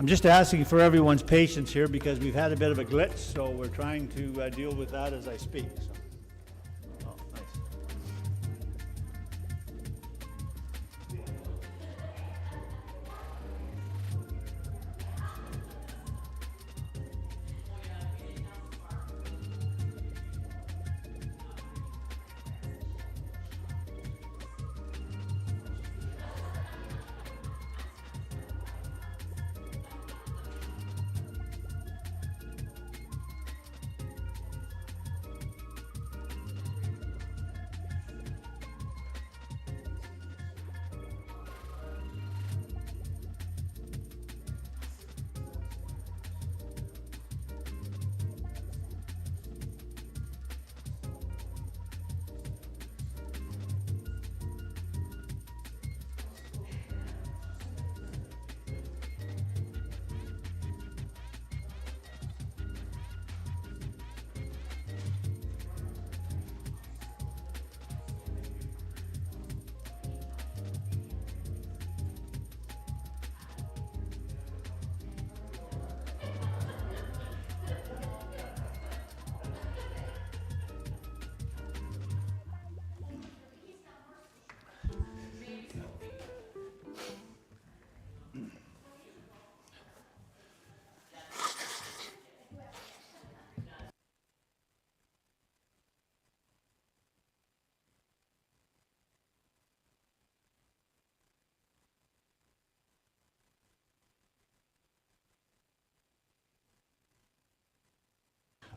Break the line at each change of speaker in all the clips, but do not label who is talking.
I'm just asking for everyone's patience here because we've had a bit of a glitch, so we're trying to deal with that as I speak. So. Oh, nice.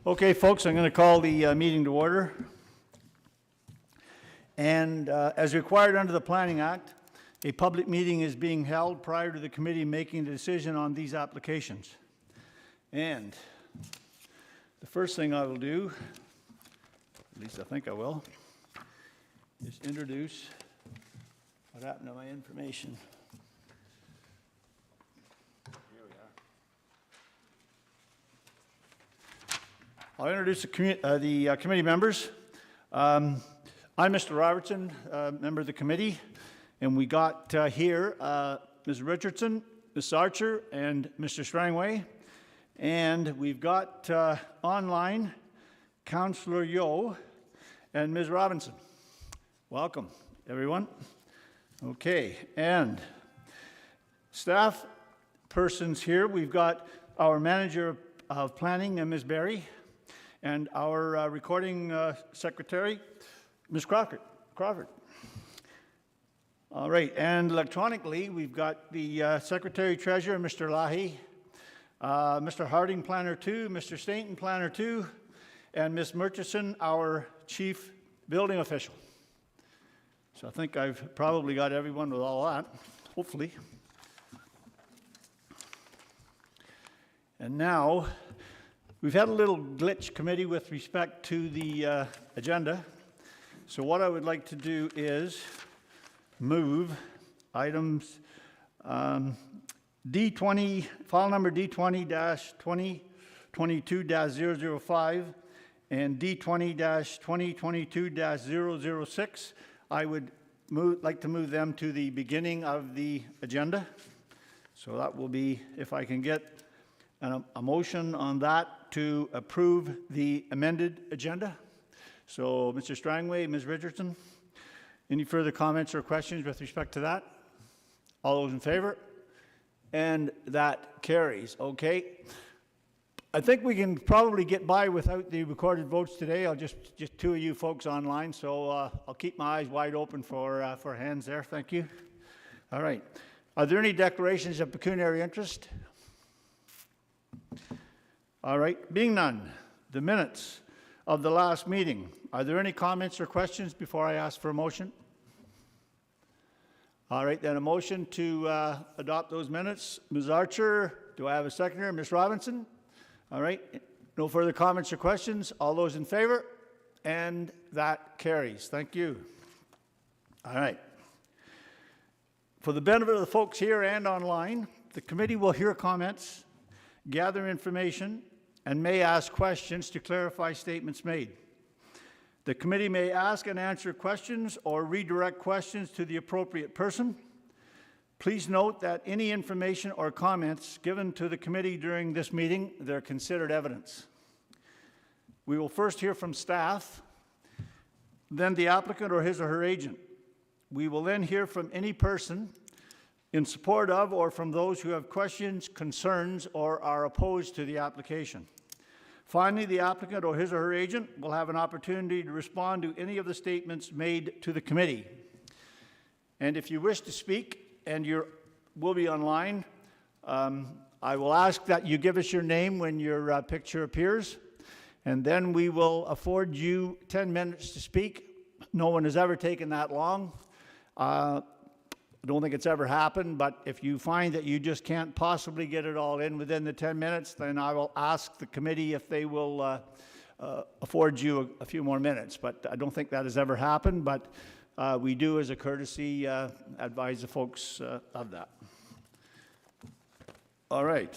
Okay, folks, I'm going to call the meeting to order. And as required under the Planning Act, a public meeting is being held prior to the committee making the decision on these applications. And the first thing I will do, at least I think I will, is introduce what happened to my information. I'll introduce the committee members. I'm Mr. Robertson, member of the committee, and we got here Ms. Richardson, Ms. Archer, and Mr. Strangway. And we've got online Councillor Yeo and Ms. Robinson. Welcome, everyone. Okay, and staff persons here, we've got our manager of planning, Ms. Berry, and our recording secretary, Ms. Crawford. All right, and electronically, we've got the secretary-treasurer, Mr. Lahi, Mr. Harding, Planner 2, Mr. Stainton, Planner 2, and Ms. Murchison, our chief building official. So I think I've probably got everyone with all that, hopefully. And now, we've had a little glitch, committee, with respect to the agenda. So what I would like to do is move items D20, file number D20-2022-005 and D20-2022-006. I would like to move them to the beginning of the agenda. So that will be, if I can get a motion on that to approve the amended agenda. So, Mr. Strangway, Ms. Richardson, any further comments or questions with respect to that? All those in favor? And that carries. Okay. I think we can probably get by without the recorded votes today. I'll just two of you folks online, so I'll keep my eyes wide open for hands there. Thank you. All right. Are there any declarations of pecuniary interest? All right, being none, the minutes of the last meeting. Are there any comments or questions before I ask for a motion? All right, then a motion to adopt those minutes. Ms. Archer, do I have a seconder? Ms. Robinson? All right, no further comments or questions. All those in favor? And that carries. Thank you. All right. For the benefit of the folks here and online, the committee will hear comments, gather information, and may ask questions to clarify statements made. The committee may ask and answer questions or redirect questions to the appropriate person. Please note that any information or comments given to the committee during this meeting, they're considered evidence. We will first hear from staff, then the applicant or his or her agent. We will then hear from any person in support of or from those who have questions, concerns, or are opposed to the application. Finally, the applicant or his or her agent will have an opportunity to respond to any of the statements made to the committee. And if you wish to speak and you will be online, I will ask that you give us your name when your picture appears, and then we will afford you 10 minutes to speak. No one has ever taken that long. I don't think it's ever happened, but if you find that you just can't possibly get it all in within the 10 minutes, then I will ask the committee if they will afford you a few more minutes. But I don't think that has ever happened, but we do, as a courtesy, advise the folks of that. All right.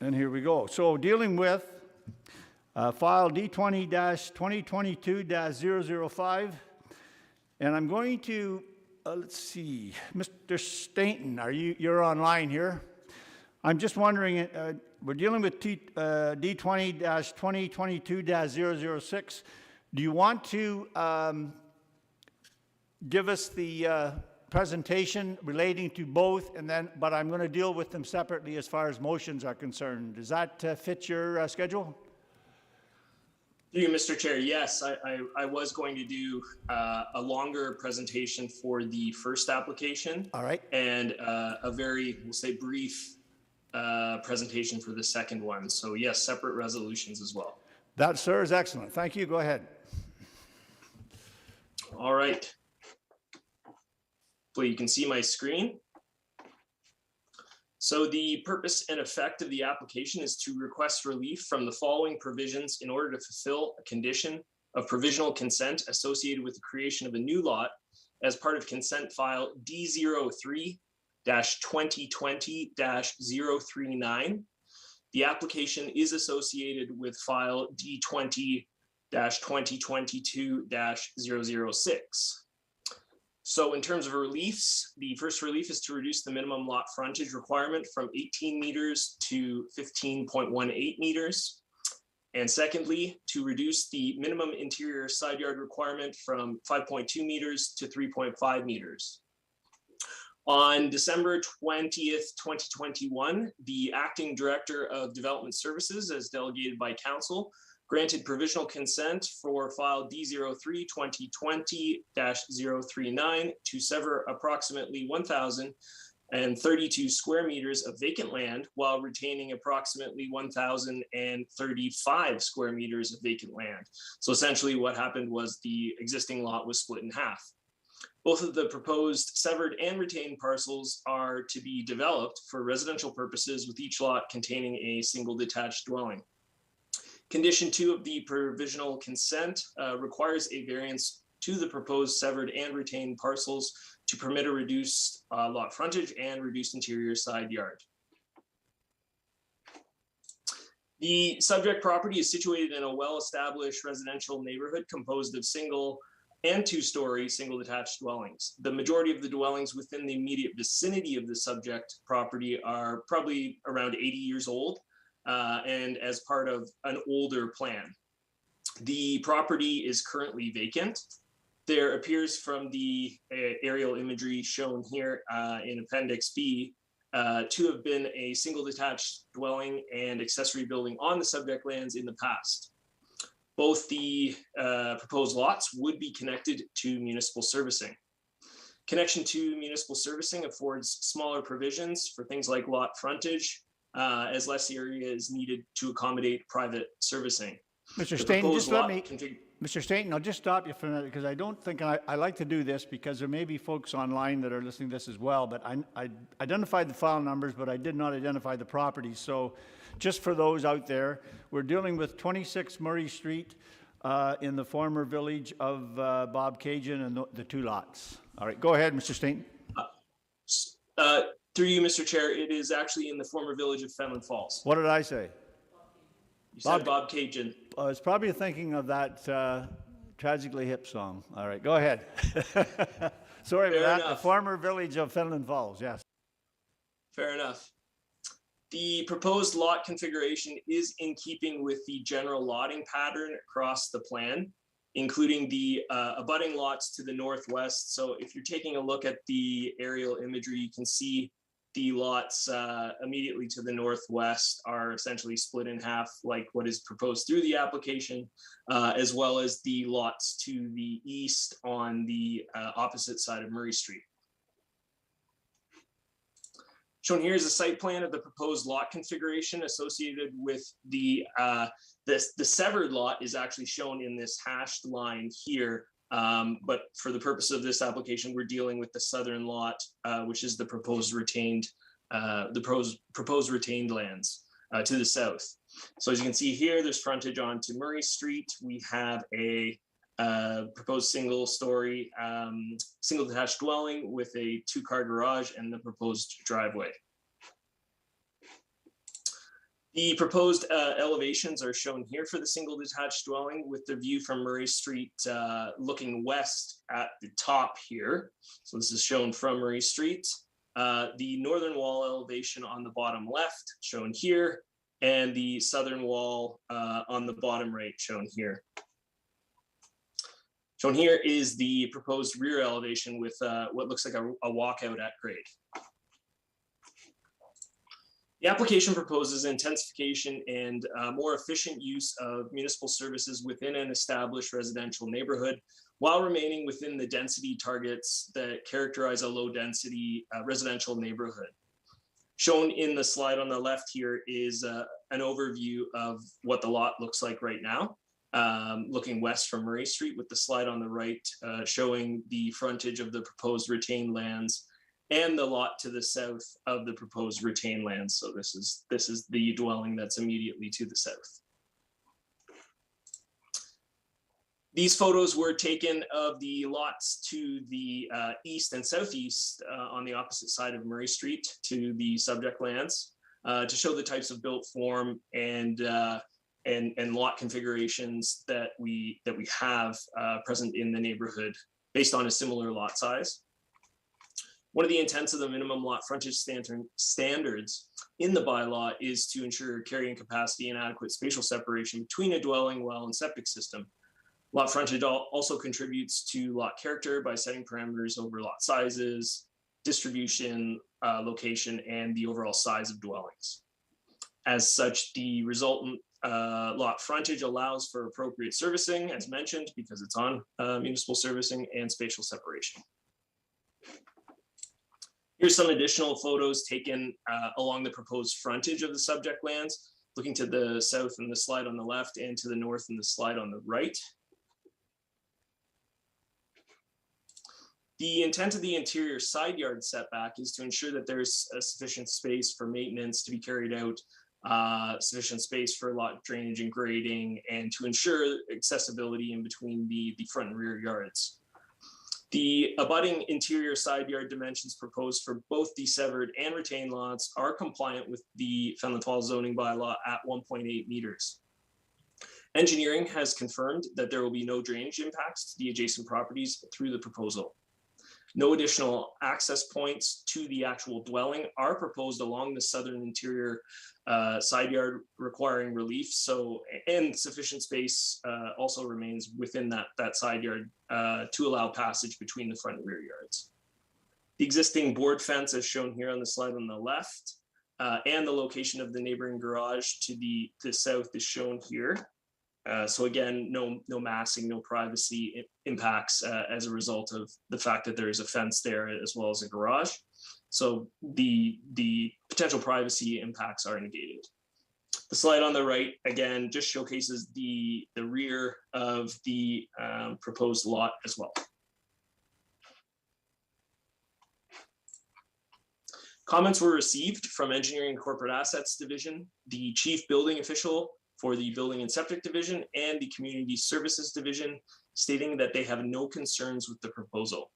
And here we go. So dealing with file D20-2022-005, and I'm going to, let's see, Mr. Stainton, you're online here. I'm just wondering, we're dealing with D20-2022-006. Do you want to give us the presentation relating to both, and then, but I'm going to deal with them separately as far as motions are concerned. Does that fit your schedule?
Through you, Mr. Chair, yes, I was going to do a longer presentation for the first application. All right. And a very, we'll say, brief presentation for the second one. So yes, separate resolutions as well.
That, sir, is excellent. Thank you. Go ahead.
All right. So you can see my screen. So the purpose and effect of the application is to request relief from the following provisions in order to fulfill a condition of provisional consent associated with the creation of a new lot as part of consent file D03-2020-039. The application is associated with file D20-2022-006. So in terms of reliefs, the first relief is to reduce the minimum lot frontage requirement from 18 meters to 15.18 meters. And secondly, to reduce the minimum interior side yard requirement from 5.2 meters to 3.5 meters. On December 20th, 2021, the Acting Director of Development Services, as delegated by Council, granted provisional consent for file D03-2020-039 to sever approximately 1,032 square meters of vacant land while retaining approximately 1,035 square meters of vacant land. So essentially what happened was the existing lot was split in half. Both of the proposed severed and retained parcels are to be developed for residential purposes, with each lot containing a single detached dwelling. Condition 2 of the provisional consent requires a variance to the proposed severed and retained parcels to permit a reduced lot frontage and reduced interior side yard. The subject property is situated in a well-established residential neighborhood composed of single and two-story single detached dwellings. The majority of the dwellings within the immediate vicinity of the subject property are probably around 80 years old. And as part of an older plan. The property is currently vacant. There appears from the aerial imagery shown here in Appendix B to have been a single detached dwelling and accessory building on the subject lands in the past. Both the proposed lots would be connected to municipal servicing. Connection to municipal servicing affords smaller provisions for things like lot frontage, as less area is needed to accommodate private servicing.
Mr. Stainton, just let me, Mr. Stainton, I'll just stop you for a minute because I don't think I like to do this because there may be folks online that are listening to this as well, but I identified the file numbers, but I did not identify the properties. So just for those out there, we're dealing with 26 Murray Street in the former village of Bob Cajun and the two lots. All right, go ahead, Mr. Stainton.
Through you, Mr. Chair, it is actually in the former village of Fenelon Falls.
What did I say?
You said Bob Cajun.
I was probably thinking of that Tragically Hip song. All right, go ahead. Sorry
Fair
about that. The
enough.
former village of Finland Falls, yes.
Fair enough. The proposed lot configuration is in keeping with the general lotting pattern across the plan, including the abutting lots to the northwest. So if you're taking a look at the aerial imagery, you can see the lots immediately to the northwest are essentially split in half, like what is proposed through the application, as well as the lots to the east on the opposite side of Murray Street. Shown here is a site plan of the proposed lot configuration associated with the severed lot is actually shown in this hashed line here. But for the purpose of this application, we're dealing with the southern lot, which is the proposed retained lands to the south. So as you can see here, there's frontage onto Murray Street. We have a proposed single detached dwelling with a 2-car garage and the proposed driveway. The proposed elevations are shown here for the single detached dwelling with the view from Murray Street looking west at the top here. So this is shown from Murray Street. The northern wall elevation on the bottom left shown here, and the southern wall on the bottom right shown here. Shown here is the proposed rear elevation with what looks like a walkout at grade. The application proposes intensification and more efficient use of municipal services within an established residential neighborhood while remaining within the density targets that characterize a low density residential neighborhood. Shown in the slide on the left here is an overview of what the lot looks like right now. Looking west from Murray Street, with the slide on the right showing the frontage of the proposed retained lands and the lot to the south of the proposed retained lands. So this is the dwelling that's immediately to the south. These photos were taken of the lots to the east and southeast on the opposite side of Murray Street to the subject lands to show the types of built form and lot configurations that we have present in the neighborhood based on a similar lot size. One of the intents of the minimum lot frontage standards in the bylaw is to ensure carrying capacity and adequate spatial separation between a dwelling, well, and septic system. Lot frontage also contributes to lot character by setting parameters over lot sizes, distribution, location, and the overall size of dwellings. As such, the resultant lot frontage allows for appropriate servicing, as mentioned, because it's on municipal servicing, and spatial separation. Here's some additional photos taken along the proposed frontage of the subject lands, looking to the south in the slide on the left and to the north in the slide on the right. The intent of the interior side yard setback is to ensure that there's a sufficient space for maintenance to be carried out, sufficient space for lot drainage and grading, and to ensure accessibility in between the front and rear yards. The abutting interior side yard dimensions proposed for both the severed and retained lots are compliant with the Fenelon Falls zoning bylaw at 1.8 meters. Engineering has confirmed that there will be no drainage impacts to the adjacent properties through the proposal. No additional access points to the actual dwelling are proposed along the southern interior side yard requiring relief. So, and sufficient space also remains within that side yard to allow passage between the front and rear yards. The existing board fence, as shown here on the slide on the left, and the location of the neighboring garage to the south is shown here. So again, no massing, no privacy impacts as a result of the fact that there is a fence there as well as a garage. So the potential privacy impacts are negated. The slide on the right, again, just showcases the rear of the proposed lot as well. Comments were received from Engineering and Corporate Assets Division, the Chief Building Official for the Building and Septic Division, and the Community Services Division, stating that they have no concerns with the proposal.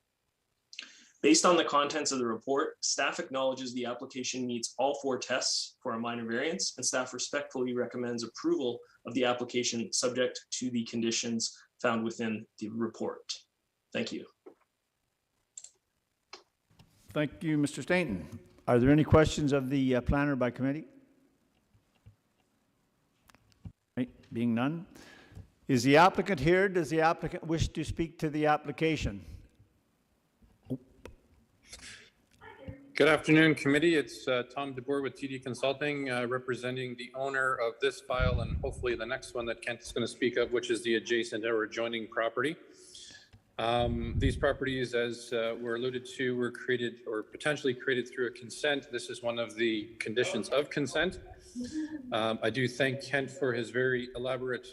Based on the contents of the report, staff acknowledges the application meets all 4 tests for a minor variance, and staff respectfully recommends approval of the application subject to the conditions found within the report. Thank you.
Thank you, Mr. Stainton. Are there any questions of the planner by committee? Right, being none. Is the applicant here? Does the applicant wish to speak to the application?
Good afternoon, committee. It's Tom DeBoer with TD Consulting, representing the owner of this file and hopefully the next one that Kent is going to speak of, which is the adjacent or adjoining property. These properties, as were alluded to, were created or potentially created through a consent. This is one of the conditions of consent. I do thank Kent for his very elaborate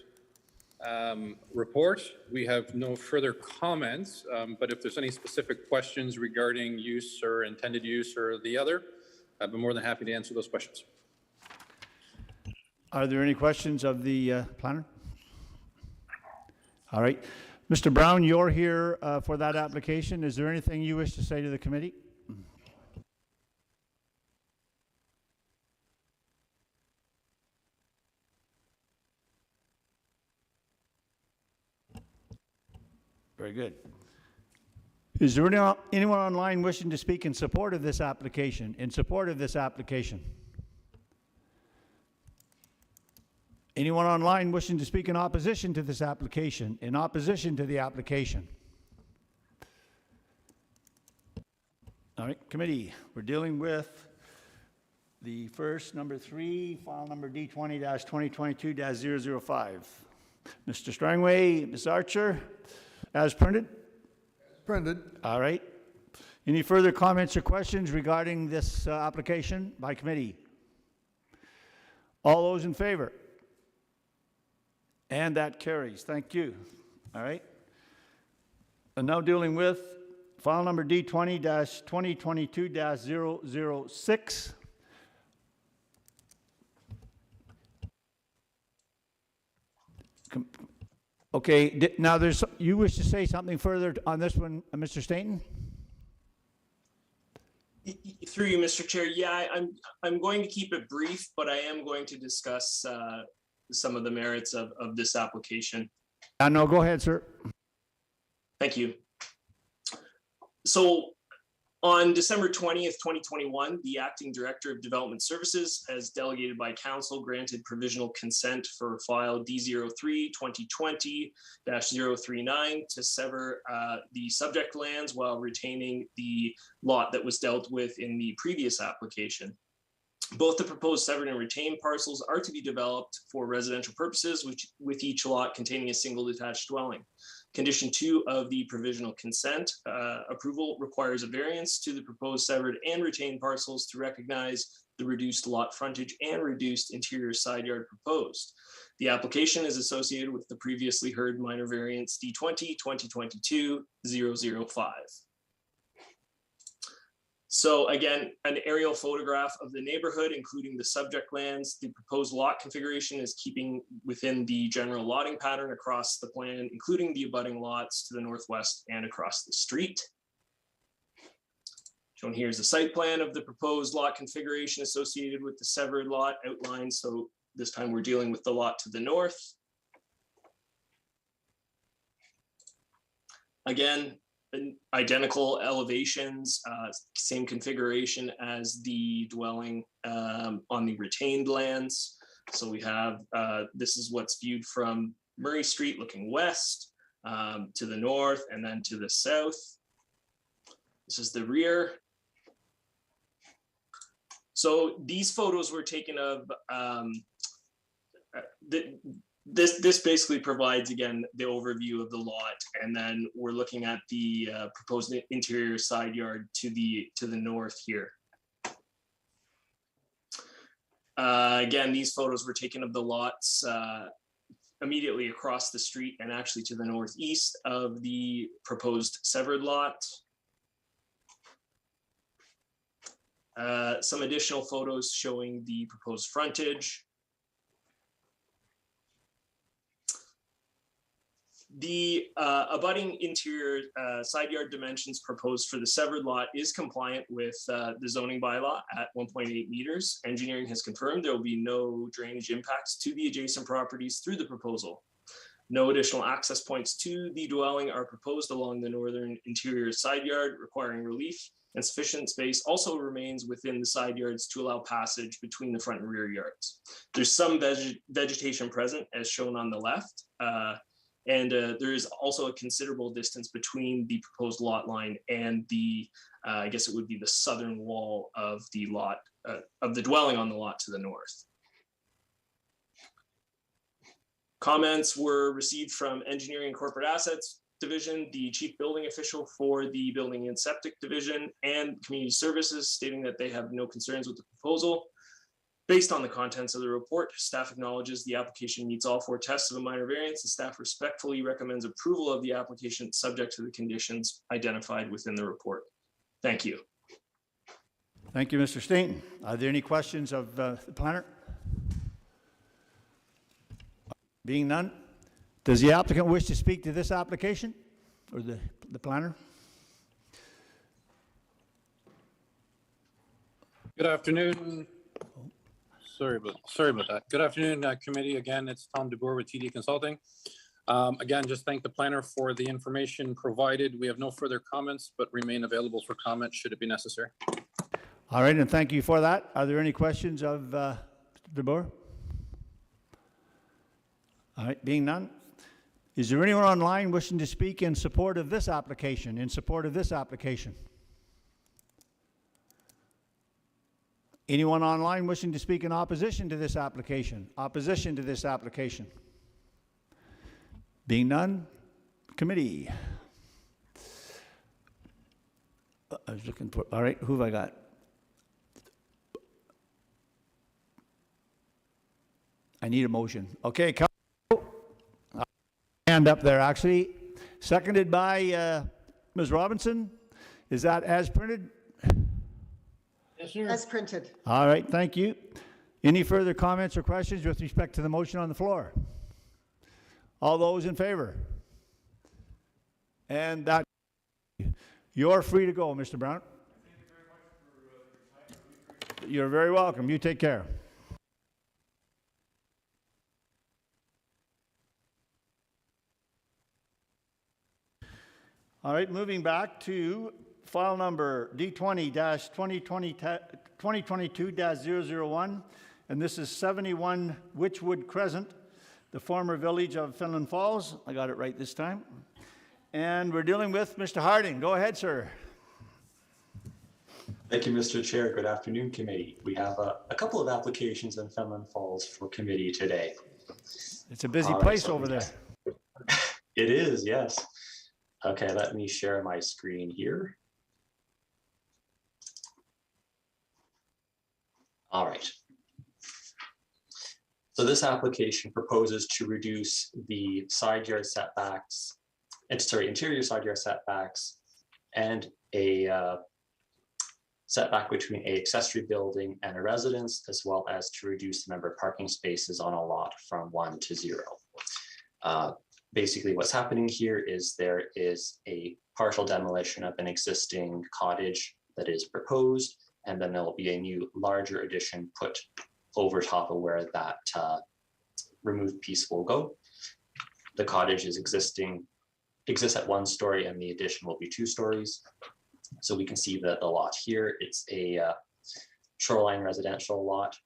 report. We have no further comments, but if there's any specific questions regarding use or intended use or the other, I'd be more than happy to answer those questions.
Are there any questions of the planner? All right. Mr. Brown, you're here for that application. Is there anything you wish to say to the committee? Very good. Is there anyone online wishing to speak in support of this application? In support of this application? Anyone online wishing to speak in opposition to this application? In opposition to the application? All right, committee, we're dealing with the first, number 3, file number D20-2022-005. Mr. Strangway, Ms. Archer, as printed?
Printed.
All right. Any further comments or questions regarding this application by committee? All those in favor? And that carries. Thank you. All right. And now dealing with file number D20-2022-006. Okay, now you wish to say something further on this one, Mr. Stainton?
Through you, Mr. Chair. Yeah, I'm going to keep it brief, but I am going to discuss some of the merits of this application.
No, go ahead, sir.
Thank you. So on December 20th, 2021, the Acting Director of Development Services, as delegated by Council, granted provisional consent for file D03-2020-039 to sever the subject lands while retaining the lot that was dealt with in the previous application. Both the proposed severed and retained parcels are to be developed for residential purposes, with each lot containing a single detached dwelling. Condition 2 of the provisional consent approval requires a variance to the proposed severed and retained parcels to recognize the reduced lot frontage and reduced interior side yard proposed. The application is associated with the previously heard minor variance D20-2022-005. So again, an aerial photograph of the neighborhood, including the subject lands. The proposed lot configuration is keeping within the general lotting pattern across the plan, including the abutting lots to the northwest and across the street. Shown here is a site plan of the proposed lot configuration associated with the severed lot outlined. So this time we're dealing with the lot to the north. Again, identical elevations, same configuration as the dwelling on the retained lands. So we have, this is what's viewed from Murray Street looking west to the north and then to the south. This is the rear. So these photos were taken of, This basically provides, again, the overview of the lot, and then we're looking at the proposed interior side yard to the north here. Again, these photos were taken of the lots immediately across the street and actually to the northeast of the proposed severed lot. Some additional photos showing the proposed frontage. The abutting interior side yard dimensions proposed for the severed lot is compliant with the zoning bylaw at 1.8 meters. Engineering has confirmed there will be no drainage impacts to the adjacent properties through the proposal. No additional access points to the dwelling are proposed along the northern interior side yard, requiring relief and sufficient space also remains within the side yards to allow passage between the front and rear yards. There's some vegetation present as shown on the left, and there is also a considerable distance between the proposed lot line and the, I guess it would be the southern wall of the lot, of the dwelling on the lot to the north. Comments were received from Engineering and Corporate Assets Division, the Chief Building Official for the Building and Septic Division, and Community Services, stating that they have no concerns with the proposal. Based on the contents of the report, staff acknowledges the application meets all 4 tests of a minor variance, and staff respectfully recommends approval of the application subject to the conditions identified within the report. Thank you.
Thank you, Mr. Stainton. Are there any questions of the planner? Being none, does the applicant wish to speak to this application or the planner?
Good afternoon. Sorry about that. Good afternoon, committee. Again, it's Tom DeBoer with TD Consulting. Again, just thank the planner for the information provided. We have no further comments, but remain available for comment should it be necessary.
All right, and thank you for that. Are there any questions of Mr. DeBoer? All right, being none, is there anyone online wishing to speak in support of this application? Anyone online wishing to speak in opposition to this application? Being none, committee. I was looking for, all right, who have I got? I need a motion. Okay, hand up there, actually. Seconded by Ms. Robinson. Is that as printed?
Yes, sir.
As printed.
All right, thank you. Any further comments or questions with respect to the motion on the floor? All those in favor? And that, you're free to go, Mr. Brown. You're very welcome. You take care. All right, moving back to file number D20-2022-001, and this is 71 Witchwood Crescent, the former village of Finland Falls. I got it right this time. And we're dealing with Mr. Harding. Go ahead, sir.
Thank you, Mr. Chair. Good afternoon, committee. We have a couple of applications in Finland Falls for committee today.
It's a busy place over there.
It is, yes. Okay, let me share my screen here. All right. So this application proposes to reduce the side yard setbacks, interior side yard setbacks, and a setback between an accessory building and a residence, as well as to reduce the number of parking spaces on a lot from 1 to 0. Basically, what's happening here is there is a partial demolition of an existing cottage that is proposed, and then there'll be a new larger addition put over top of where that removed piece will go. The cottage exists at 1 story, and the addition will be 2 stories. So we can see that the lot here, it's a shoreline residential lot.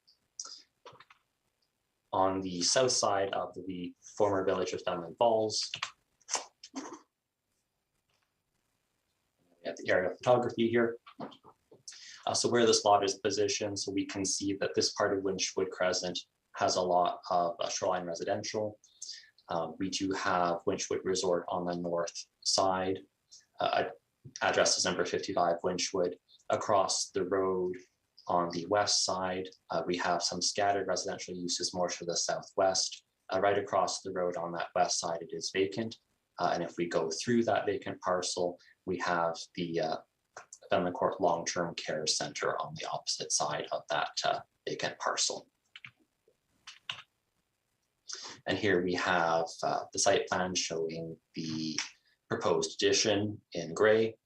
On the south side of the former village of Finland Falls. We have the aerial photography here. So where this lot is positioned, so we can see that this part of Witchwood Crescent has a lot of shoreline residential. We do have Witchwood Resort on the north side. Address is number 55 Witchwood. Across the road on the west side, we have some scattered residential uses more to the southwest. Right across the road on that west side, it is vacant. And if we go through that vacant parcel, we have the Finland Court Long-Term Care Center on the opposite side of that vacant parcel. And here we have the site plan showing the proposed addition in gray.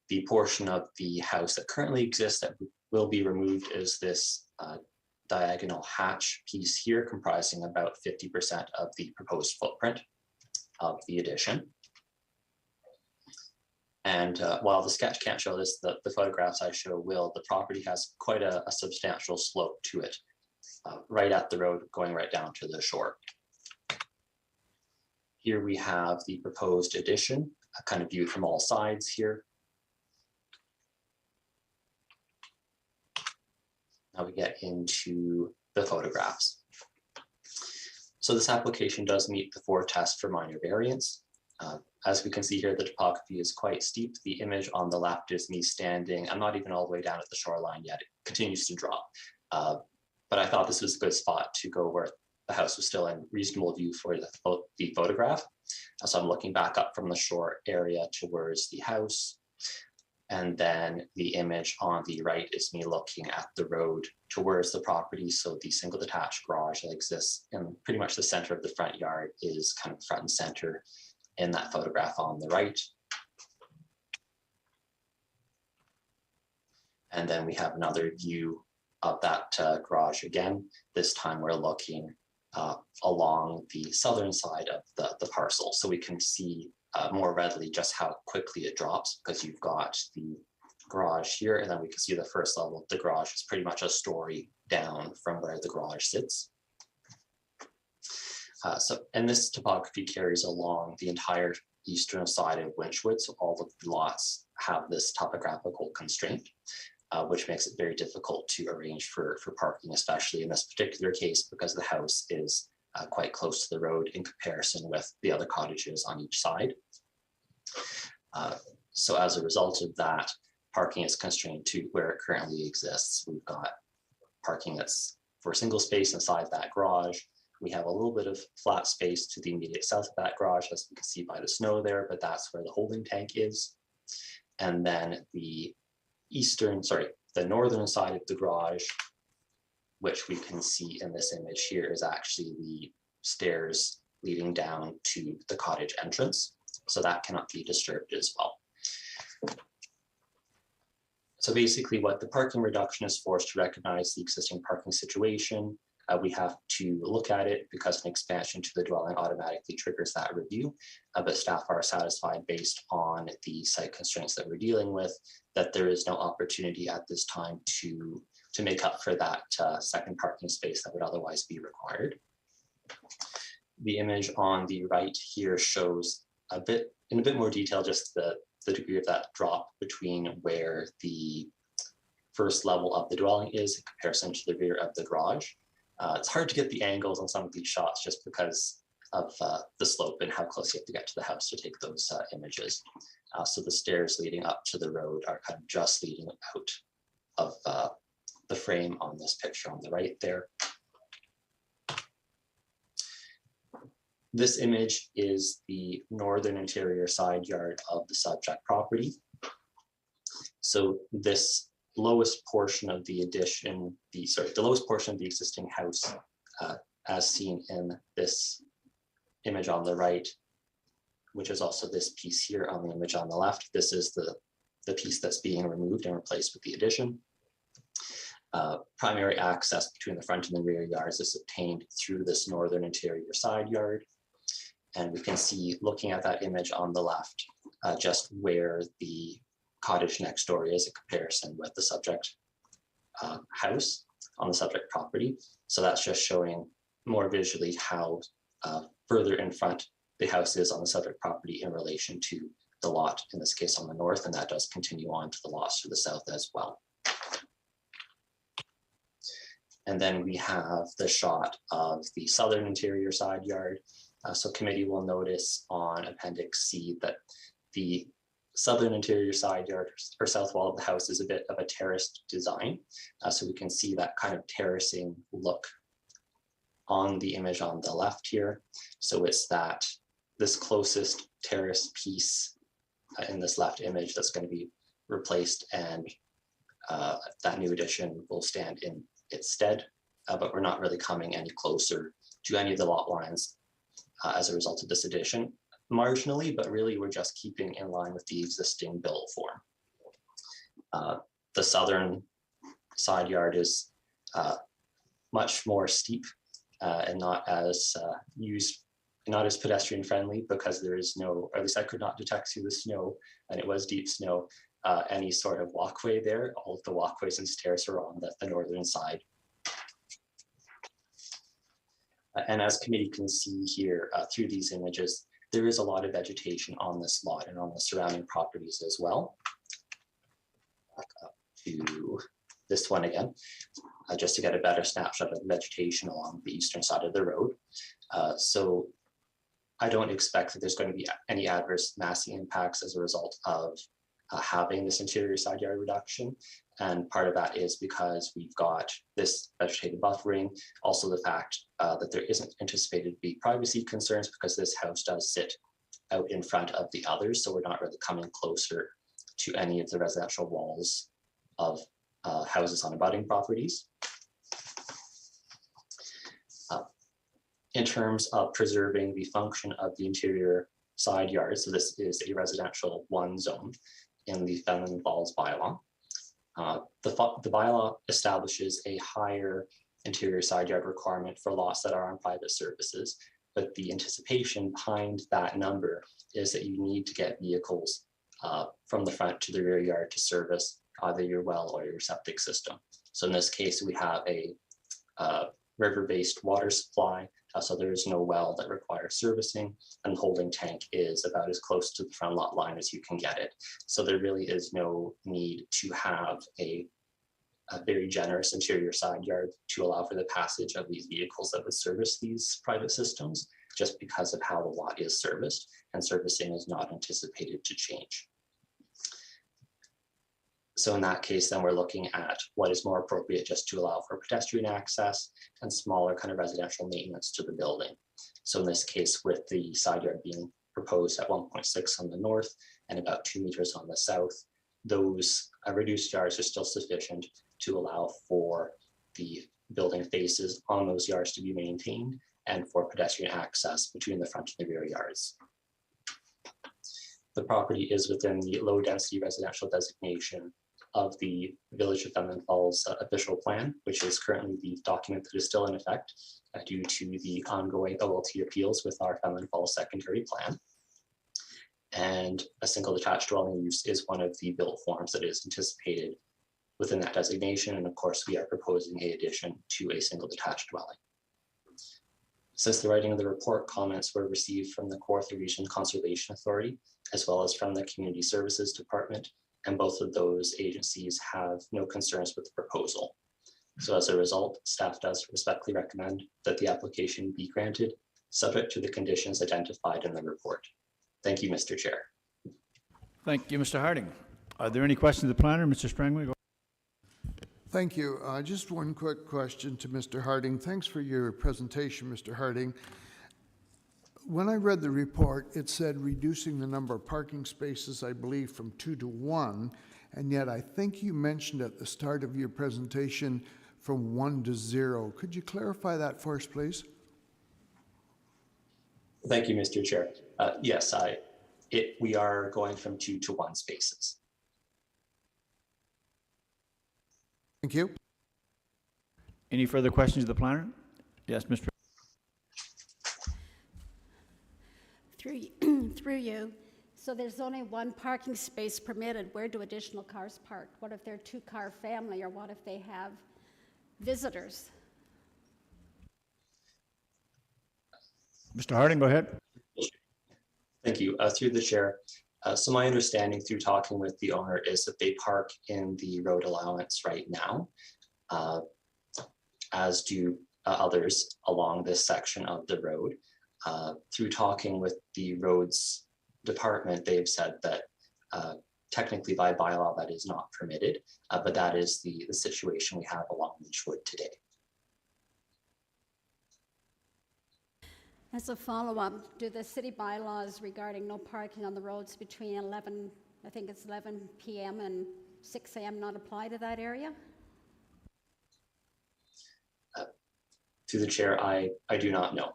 The portion of the house that currently exists that will be removed is this diagonal hatch piece here, comprising about 50% of the proposed footprint of the addition. And while the sketch can't show this, the photographs I show will. The property has quite a substantial slope to it, right at the road, going right down to the shore. Here we have the proposed addition, kind of viewed from all sides here. Now we get into the photographs. So this application does meet the 4 tests for minor variance. As we can see here, the topography is quite steep. The image on the left is me standing. I'm not even all the way down at the shoreline yet. It continues to drop. But I thought this was a good spot to go where the house was still in reasonable view for the photograph. So I'm looking back up from the shore area towards the house. And then the image on the right is me looking at the road towards the property. So the single detached garage that exists in pretty much the center of the front yard is kind of front and center in that photograph on the right. And then we have another view of that garage again. This time we're looking along the southern side of the parcel, so we can see more readily just how quickly it drops, because you've got the garage here, and then we can see the first level of the garage is pretty much a story down from where the garage sits. And this topography carries along the entire eastern side of Winchwood, so all of the lots have this topographical constraint, which makes it very difficult to arrange for parking, especially in this particular case, because the house is quite close to the road in comparison with the other cottages on each side. So as a result of that, parking is constrained to where it currently exists. We've got parking that's for single space inside that garage. We have a little bit of flat space to the immediate south of that garage, as we can see by the snow there, but that's where the holding tank is. And then the northern side of the garage, which we can see in this image here, is actually the stairs leading down to the cottage entrance. So that cannot be disturbed as well. So basically what the parking reduction is for is to recognize the existing parking situation. We have to look at it because an expansion to the dwelling automatically triggers that review, but staff are satisfied based on the site constraints that we're dealing with, that there is no opportunity at this time to make up for that second parking space that would otherwise be required. The image on the right here shows in a bit more detail just the degree of that drop between where the first level of the dwelling is in comparison to the rear of the garage. It's hard to get the angles on some of these shots just because of the slope and how close you have to get to the house to take those images. So the stairs leading up to the road are kind of just leading out of the frame on this picture on the right there. This image is the northern interior side yard of the subject property. So this lowest portion of the addition, the lowest portion of the existing house, as seen in this image on the right, which is also this piece here on the image on the left. This is the piece that's being removed and replaced with the addition. Primary access between the front and the rear yards is obtained through this northern interior side yard. And we can see, looking at that image on the left, just where the cottage next door is in comparison with the subject house on the subject property. So that's just showing more visually how further in front the house is on the subject property in relation to the lot, in this case on the north, and that does continue on to the lots to the south as well. And then we have the shot of the southern interior side yard. So committee will notice on Appendix C that the southern interior side yard or south wall of the house is a bit of a terraced design. So we can see that kind of terracing look on the image on the left here. So it's this closest terrace piece in this left image that's going to be replaced, and that new addition will stand in its stead, but we're not really coming any closer to any of the lot lines as a result of this addition. Marginally, but really we're just keeping in line with the existing build form. The southern side yard is much more steep and not as used not as pedestrian friendly because there is no, or at least I could not detect through the snow, and it was deep snow, any sort of walkway there. All of the walkways and stairs are on the northern side. And as committee can see here through these images, there is a lot of vegetation on this lot and on the surrounding properties as well. Back up to this one again, just to get a better snapshot of the vegetation along the eastern side of the road. So I don't expect that there's going to be any adverse massing impacts as a result of having this interior side yard reduction. And part of that is because we've got this vegetative buffering, also the fact that there isn't anticipated to be privacy concerns because this house does sit out in front of the others. So we're not really coming closer to any of the residential walls of houses on abutting properties. In terms of preserving the function of the interior side yard, so this is a residential 1 zone in the Fenelon Falls bylaw. The bylaw establishes a higher interior side yard requirement for lots that are on private services, but the anticipation behind that number is that you need to get vehicles from the front to the rear yard to service either your well or your septic system. So in this case, we have a river-based water supply, so there is no well that requires servicing, and the holding tank is about as close to the front lot line as you can get it. So there really is no need to have a very generous interior side yard to allow for the passage of these vehicles that would service these private systems, just because of how the lot is serviced, and servicing is not anticipated to change. So in that case, then we're looking at what is more appropriate just to allow for pedestrian access and smaller kind of residential maintenance to the building. So in this case, with the side yard being proposed at 1.6 on the north and about 2 meters on the south, those reduced yards are still sufficient to allow for the building faces on those yards to be maintained and for pedestrian access between the front and the rear yards. The property is within the low density residential designation of the Village of Fenelon Falls official plan, which is currently the document that is still in effect due to the ongoing OLT appeals with our Fenelon Falls secondary plan. And a single detached dwelling use is one of the built forms that is anticipated within that designation. And of course, we are proposing an addition to a single detached dwelling. Since the writing of the report, comments were received from the Kawartha Region Conservation Authority, as well as from the Community Services Department, and both of those agencies have no concerns with the proposal. So as a result, staff does respectfully recommend that the application be granted, subject to the conditions identified in the report. Thank you, Mr. Chair.
Thank you, Mr. Harding. Are there any questions of the planner? Mr. Strangway? Go.
Thank you. Just one quick question to Mr. Harding. Thanks for your presentation, Mr. Harding. When I read the report, it said reducing the number of parking spaces, I believe, from 2 to 1, and yet I think you mentioned at the start of your presentation from 1 to 0. Could you clarify that for us, please?
Thank you, Mr. Chair. Yes, we are going from 2 to 1 spaces.
Thank you.
Any further questions of the planner? Yes, Mr.
Through you. So there's only 1 parking space permitted. Where do additional cars park? What if they're a 2-car family, or what if they have visitors?
Mr. Harding, go ahead.
Thank you. Through the chair. So my understanding through talking with the owner is that they park in the road allowance right now, as do others along this section of the road. Through talking with the roads department, they've said that technically by bylaw that is not permitted, but that is the situation we have along Lynchwood today.
As a follow-up, do the city bylaws regarding no parking on the roads between 11 p.m. and 6 a.m. not apply to that area?
Through the chair, I do not know.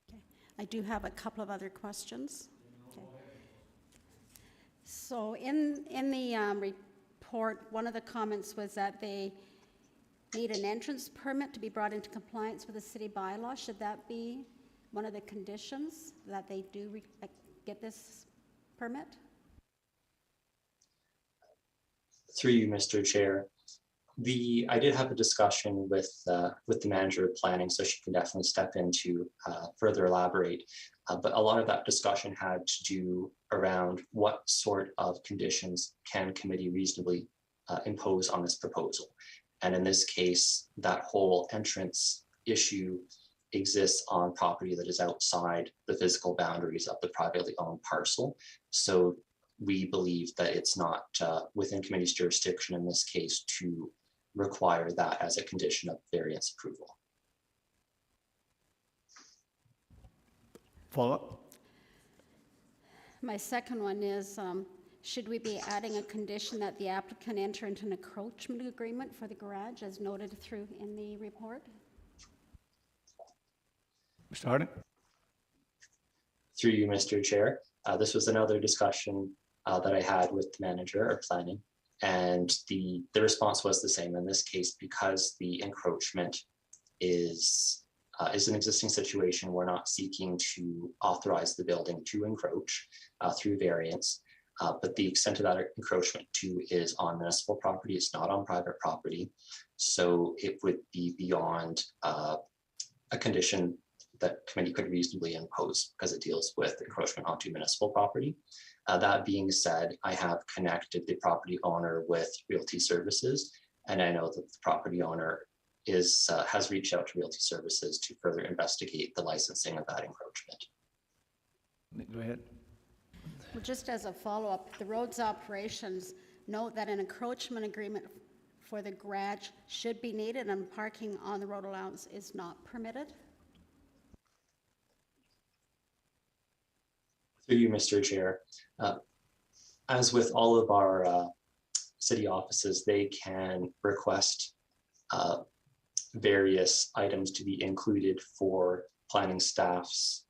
Okay. I do have a couple of other questions. Okay. So in the report, one of the comments was that they need an entrance permit to be brought into compliance with the city bylaw. Should that be one of the conditions, that they do get this permit?
Through you, Mr. Chair. I did have a discussion with the manager of planning, so she can definitely step in to further elaborate. But a lot of that discussion had to do around what sort of conditions can committee reasonably impose on this proposal. And in this case, that whole entrance issue exists on property that is outside the physical boundaries of the privately owned parcel. So we believe that it's not within committee's jurisdiction in this case to require that as a condition of variance approval.
Follow-up?
My second one is, should we be adding a condition that the applicant enter into an encroachment agreement for the garage as noted in the report?
Mr. Harding?
Through you, Mr. Chair. This was another discussion that I had with the manager of planning, and the response was the same in this case. Because the encroachment is an existing situation, we're not seeking to authorize the building to encroach through variance, but the extent of that encroachment too is on municipal property. It's not on private property, so it would be beyond a condition that committee could reasonably impose because it deals with encroachment onto municipal property. That being said, I have connected the property owner with Realty Services, and I know that the property owner has reached out to Realty Services to further investigate the licensing of that encroachment.
Go ahead.
Well, just as a follow-up, the roads operations note that an encroachment agreement for the garage should be needed and parking on the road allowance is not permitted.
Through you, Mr. Chair. As with all of our city offices, they can request various items to be included for planning staff's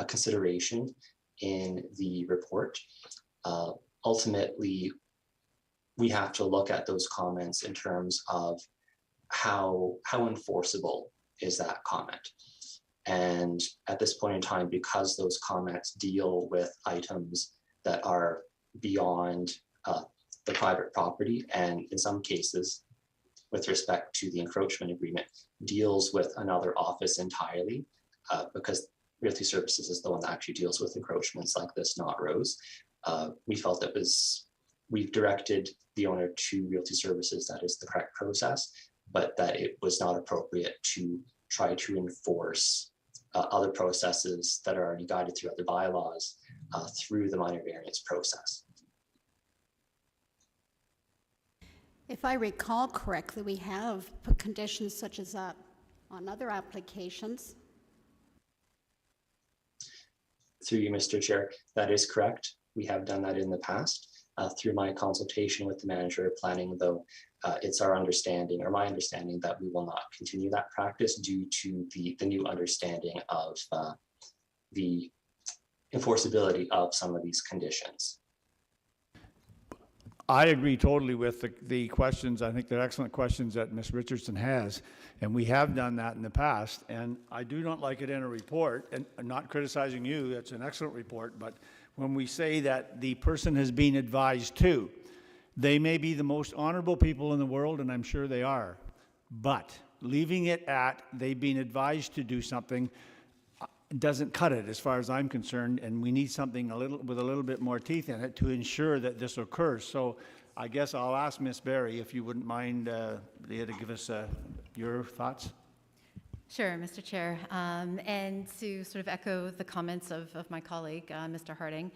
consideration in the report. Ultimately, we have to look at those comments in terms of how enforceable is that comment. And at this point in time, because those comments deal with items that are beyond the private property, and in some cases, with respect to the encroachment agreement, deals with another office entirely, because Realty Services is the one that actually deals with encroachments like this, not Rose. We felt we've directed the owner to Realty Services, that is the correct process, but that it was not appropriate to try to enforce other processes that are already guided through other bylaws through the minor variance process.
If I recall correctly, we have put conditions such as that on other applications.
Through you, Mr. Chair, that is correct. We have done that in the past. Through my consultation with the manager of planning, though, it's our understanding, or my understanding, that we will not continue that practice due to the new understanding of the enforceability of some of these conditions.
I agree totally with the questions. I think they're excellent questions that Ms. Richardson has, and we have done that in the past. And I do not like it in a report, and I'm not criticizing you, it's an excellent report, but when we say that the person has been advised to, they may be the most honorable people in the world, and I'm sure they are, but leaving it at they've been advised to do something doesn't cut it as far as I'm concerned, and we need something with a little bit more teeth in it to ensure that this occurs. So I guess I'll ask Ms. Berry if you wouldn't mind, Leah, to give us your thoughts.
Sure, Mr. Chair. And to sort of echo the comments of my colleague, Mr. Harding,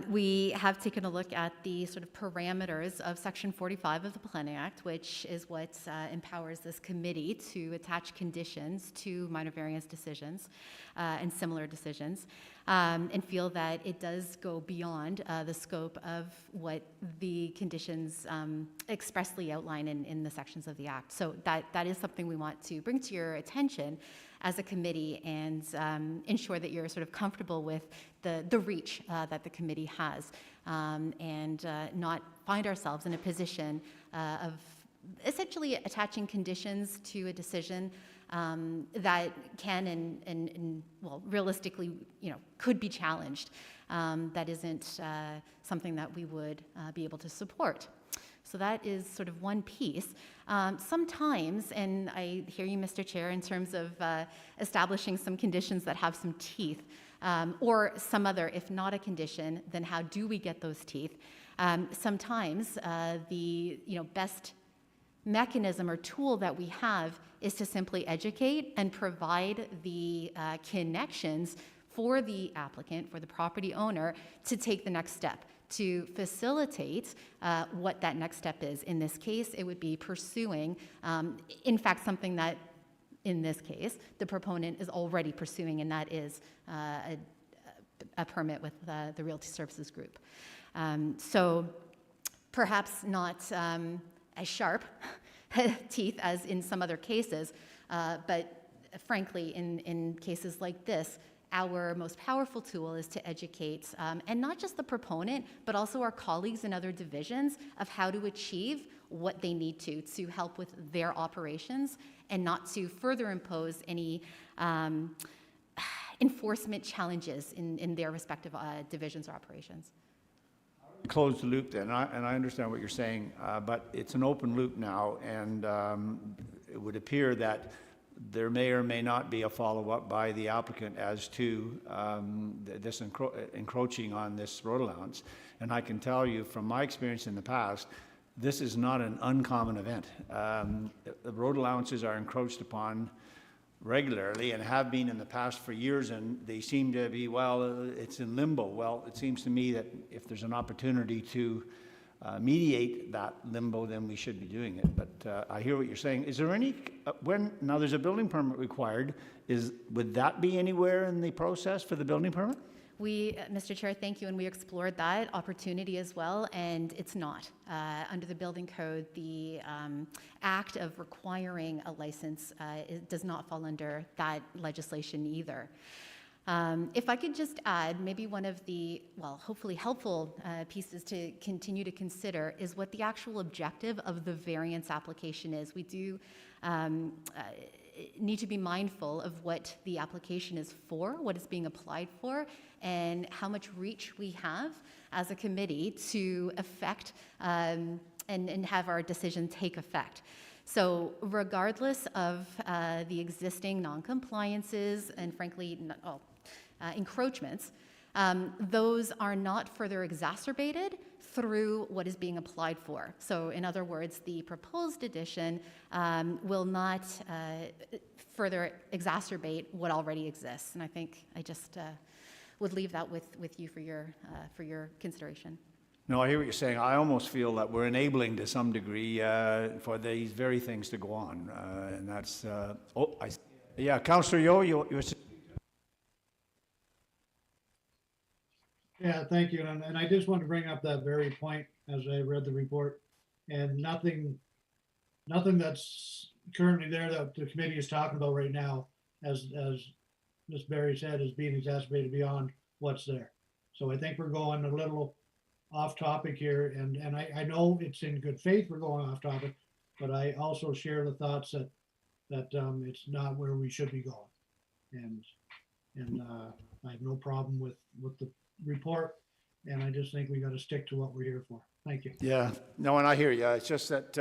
we have taken a look at the sort of parameters of Section 45 of the Planning Act, which is what empowers this committee to attach conditions to minor variance decisions and similar decisions, and feel that it does go beyond the scope of what the conditions expressly outline in the sections of the Act. So that is something we want to bring to your attention as a committee and ensure that you're sort of comfortable with the reach that the committee has, and not find ourselves in a position of essentially attaching conditions to a decision that can and well, realistically, could be challenged. That isn't something that we would be able to support. So that is sort of one piece. Sometimes, and I hear you, Mr. Chair, in terms of establishing some conditions that have some teeth, or some other, if not a condition, then how do we get those teeth? Sometimes the best mechanism or tool that we have is to simply educate and provide the connections for the applicant, for the property owner, to take the next step, to facilitate what that next step is. In this case, it would be pursuing, in fact, something that, in this case, the proponent is already pursuing, and that is a permit with the Realty Services Group. So perhaps not as sharp teeth as in some other cases, but frankly, in cases like this, our most powerful tool is to educate, and not just the proponent, but also our colleagues in other divisions of how to achieve what they need to help with their operations and not to further impose any enforcement challenges in their respective divisions or operations.
Close the loop then, and I understand what you're saying, but it's an open loop now, and it would appear that there may or may not be a follow-up by the applicant as to this encroaching on this road allowance. And I can tell you from my experience in the past, this is not an uncommon event. The road allowances are encroached upon regularly and have been in the past for years, and they seem to be, well, it's in limbo. Well, it seems to me that if there's an opportunity to mediate that limbo, then we should be doing it. But I hear what you're saying. Is there any, now there's a building permit required, would that be anywhere in the process for the building permit?
We, Mr. Chair, thank you, and we explored that opportunity as well, and it's not. Under the building code, the act of requiring a license it does not fall under that legislation either. If I could just add, maybe one of the, well, hopefully helpful pieces to continue to consider is what the actual objective of the variance application is. We do need to be mindful of what the application is for, what is being applied for, and how much reach we have as a committee to affect and have our decision take effect. So regardless of the existing non-compliances and frankly, encroachments, those are not further exacerbated through what is being applied for. So in other words, the proposed addition will not further exacerbate what already exists. And I think I just would leave that with you for your consideration.
No, I hear what you're saying. I almost feel that we're enabling to some degree for these very things to go on. And that's, yeah, Councillor Yeo, you were...
Yeah, thank you. And I just want to bring up that very point as I read the report, and nothing that's currently there that the committee is talking about right now, as Ms. Berry said, is being exacerbated beyond what's there. So I think we're going a little off topic here, and I know it's in good faith we're going off topic, but I also share the thoughts that it's not where we should be going. And I have no problem with the report, and I just think we got to stick to what we're here for. Thank you.
Yeah, no, and I hear you. It's just that,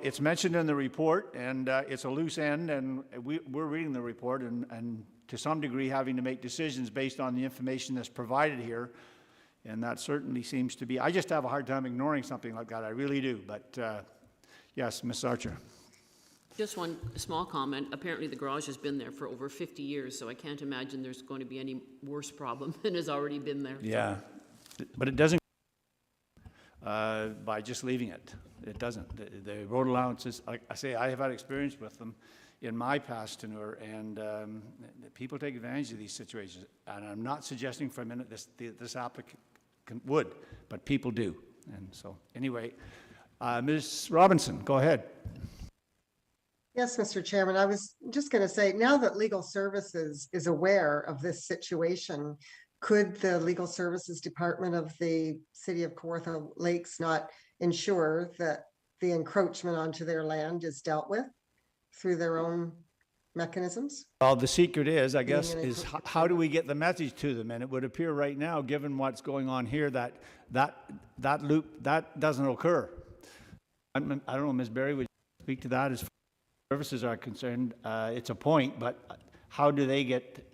it's mentioned in the report, and it's a loose end, and we're reading the report and to some degree having to make decisions based on the information that's provided here, and that certainly seems to be, I just have a hard time ignoring something like that. I really do, but yes, Ms. Archer.
Just one small comment. Apparently the garage has been there for over 50 years, so I can't imagine there's going to be any worse problem than has already been there.
Yeah, but it doesn't by just leaving it. It doesn't. The road allowances, like I say, I have had experience with them in my past tenure, and people take advantage of these situations. And I'm not suggesting for a minute this applicant would, but people do. And so, anyway, Ms. Robinson, go ahead.
Yes, Mr. Chairman, I was just going to say, now that Legal Services is aware of this situation, could the Legal Services Department of the City of Kawartha Lakes not ensure that the encroachment onto their land is dealt with through their own mechanisms?
Well, the secret is, I guess,
an
is
encroachment.
how do we get the message to them? And it would appear right now, given what's going on here, that loop, that doesn't occur. I don't know, Ms. Berry, would you speak to that as far as services are concerned? It's a point, but how do they get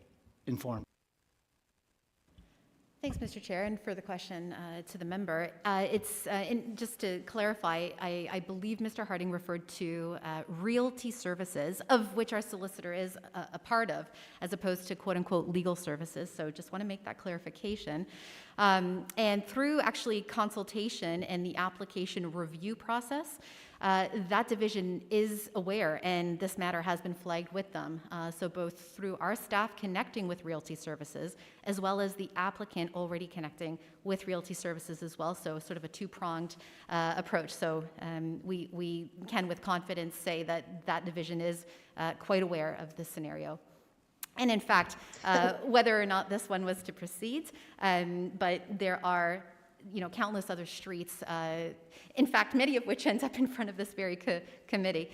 informed?
Thanks, Mr. Chair, and for the question to the member. Just to clarify, I believe Mr. Harding referred to realty services, of which our solicitor is a part of, as opposed to quote-unquote legal services. So just want to make that clarification. And through actually consultation and the application review process, that division is aware, and this matter has been flagged with them. So both through our staff connecting with Realty Services, as well as the applicant already connecting with Realty Services as well. So sort of a two-pronged approach. So we can with confidence say that that division is quite aware of this scenario. And in fact, whether or not this one was to proceed, but there are countless other streets, in fact, many of which end up in front of this very committee,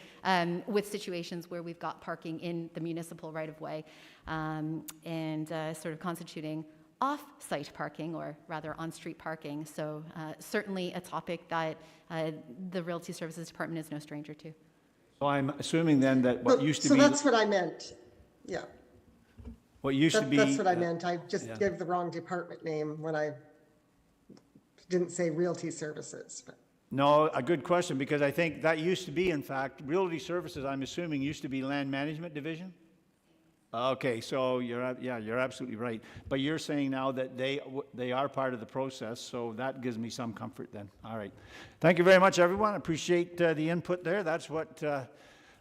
with situations where we've got parking in the municipal right-of-way and sort of constituting off-site parking, or rather on-street parking. So certainly a topic that the Realty Services Department is no stranger to.
So I'm assuming then that what used to
So
be...
that's what I meant. Yeah,
What used to be...
that's what I meant. I just gave the wrong department name when I didn't say Realty Services. But.
No, a good question, because I think that used to be, in fact, Realty Services, I'm assuming, used to be Land Management Division? Okay, so you're absolutely right. But you're saying now that they are part of the process, so that gives me some comfort then. All right. Thank you very much, everyone. I appreciate the input there. That's what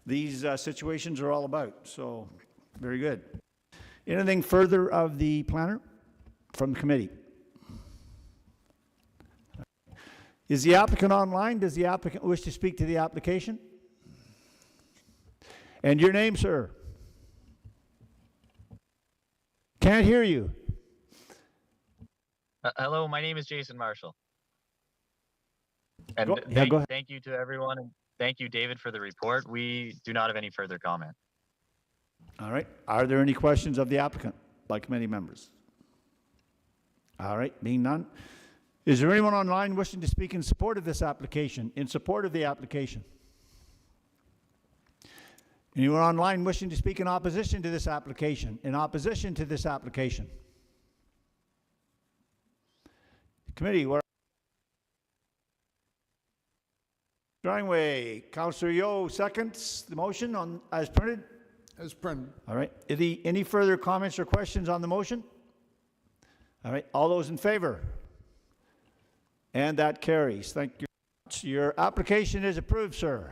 these situations are all about. So, very good. Anything further of the planner from the committee? Is the applicant online? Does the applicant wish to speak to the application? And your name, sir? Can't hear you.
Hello, my name is Jason Marshall. And
Go ahead.
thank you to everyone, and thank you, David, for the report. We do not have any further comment.
All right. Are there any questions of the applicant by committee members? All right. Being none. Is there anyone online wishing to speak in support of this application? In support of the application? Anyone online wishing to speak in opposition to this application? In opposition to this application? Committee, what? Driveway. Councillor Yeo seconds the motion on as printed.
As printed.
All right. Any further comments or questions on the motion? All right. All those in favor? And that carries. Thank you. Your application is approved, sir.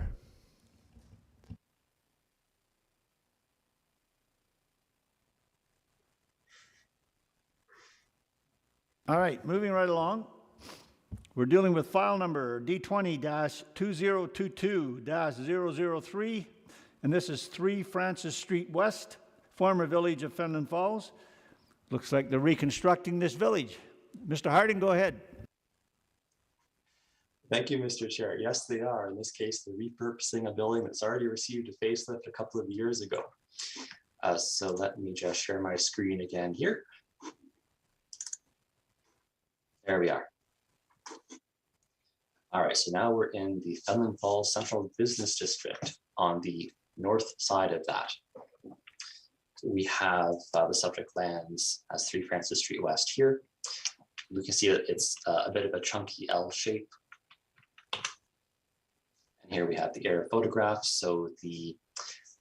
All right, moving right along. We're dealing with file number D20-2022-003, and this is 3 Francis Street West, former village of Fenelon Falls. Looks like they're reconstructing this village. Mr. Harding, go ahead.
Thank you, Mr. Chair. Yes, they are. In this case, they're repurposing a building that's already received a facelift a couple of years ago. So let me just share my screen again here. There we are. All right, so now we're in the Fenelon Falls Central Business District on the north side of that. So we have the subject lands as 3 Francis Street West here. We can see that it's a bit of a chunky L shape. And here we have the aerial photographs. So the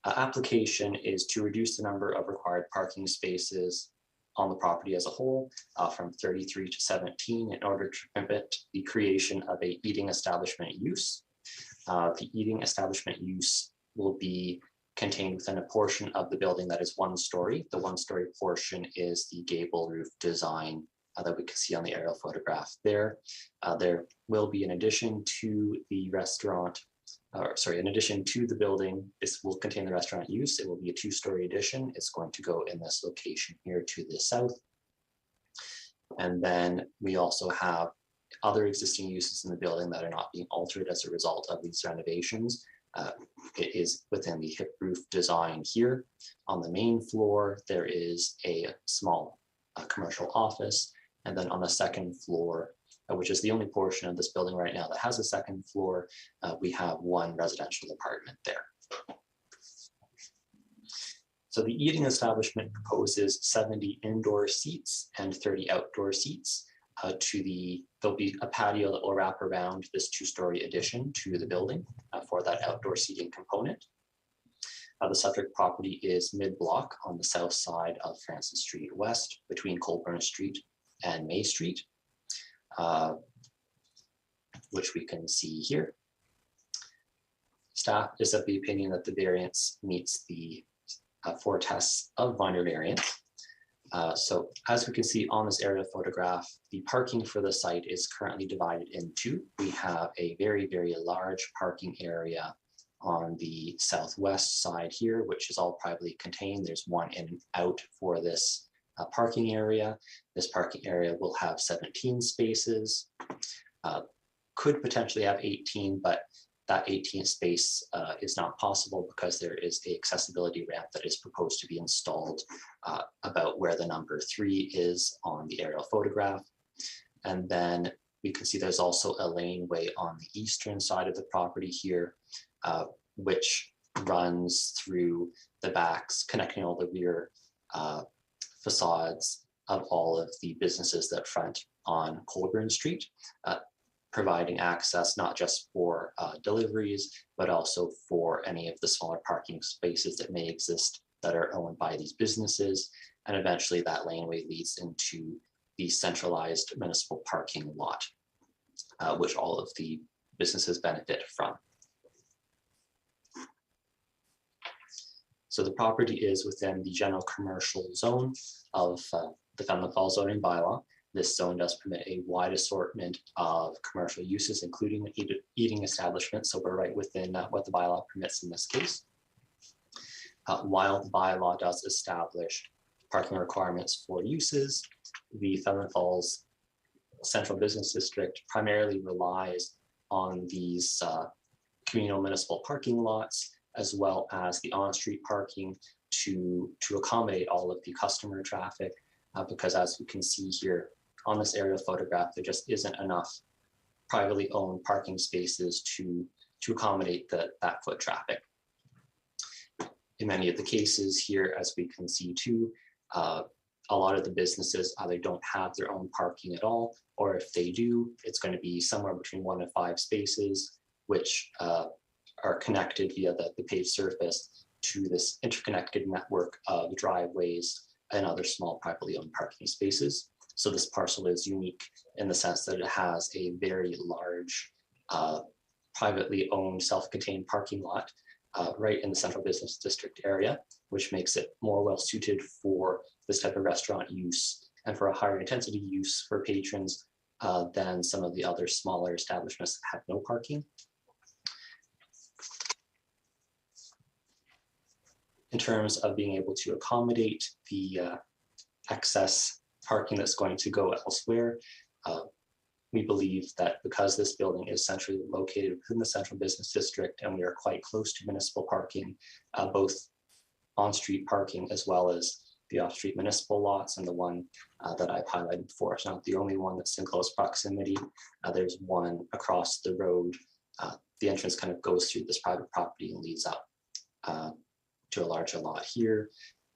application is to reduce the number of required parking spaces on the property as a whole from 33 to 17 in order to permit the creation of a eating establishment use. The eating establishment use will be contained within a portion of the building that is 1 story. The 1-story portion is the gable roof design that we can see on the aerial photograph there. There will be, in addition to the restaurant, in addition to the building, this will contain the restaurant use. It will be a 2-story addition. It's going to go in this location here to the south. And then we also have other existing uses in the building that are not being altered as a result of these renovations. It is within the hip roof design here. On the main floor, there is a small commercial office. And then on the second floor, which is the only portion of this building right now that has a second floor, we have one residential apartment there. So the eating establishment proposes 70 indoor seats and 30 outdoor seats. There'll be a patio that will wrap around this two-story addition to the building for that outdoor seating component. The subject property is mid-block on the south side of Francis Street West between Colburn Street and May Street, which we can see here. Staff is of the opinion that the variance meets the 4 tests of minor variance. So as we can see on this aerial photograph, the parking for the site is currently divided in two. We have a very, very large parking area on the southwest side here, which is all privately contained. There's one in and out for this parking area. This parking area will have 17 spaces, could potentially have 18, but that 18th space is not possible because there is an accessibility ramp that is proposed to be installed about where the number 3 is on the aerial photograph. And then we can see there's also a laneway on the eastern side of the property here, which runs through the backs, connecting all the rear facades of all of the businesses that front on Colburn Street, providing access not just for deliveries, but also for any of the smaller parking spaces that may exist that are owned by these businesses. And eventually that laneway leads into the centralized municipal parking lot, which all of the businesses benefit from. So the property is within the general commercial zone of the Fenwick Falls zoning bylaw. This zone does permit a wide assortment of commercial uses, including eating establishments. So we're right within what the bylaw permits in this case. While the bylaw does establish parking requirements for uses, the Fenwick Falls Central Business District primarily relies on these communal municipal parking lots, as well as the on-street parking to accommodate all of the customer traffic, because as we can see here on this aerial photograph, there just isn't enough privately owned parking spaces to accommodate that foot traffic. In many of the cases here, as we can see too, a lot of the businesses either don't have their own parking at all, or if they do, it's going to be somewhere between 1 and 5 spaces, which are connected via the paved surface to this interconnected network of driveways and other small privately owned parking spaces. So this parcel is unique in the sense that it has a very large privately owned self-contained parking lot right in the Central Business District area, which makes it more well suited for this type of restaurant use and for a higher intensity use for patrons than some of the other smaller establishments that have no parking. In terms of being able to accommodate the excess parking that's going to go elsewhere, we believe that because this building is centrally located within the Central Business District and we are quite close to municipal parking, both on-street parking as well as the off-street municipal lots, and the one that I've highlighted before is not the only one that's in close proximity. There's one across the road. The entrance kind of goes through this private property and leads up to a larger lot here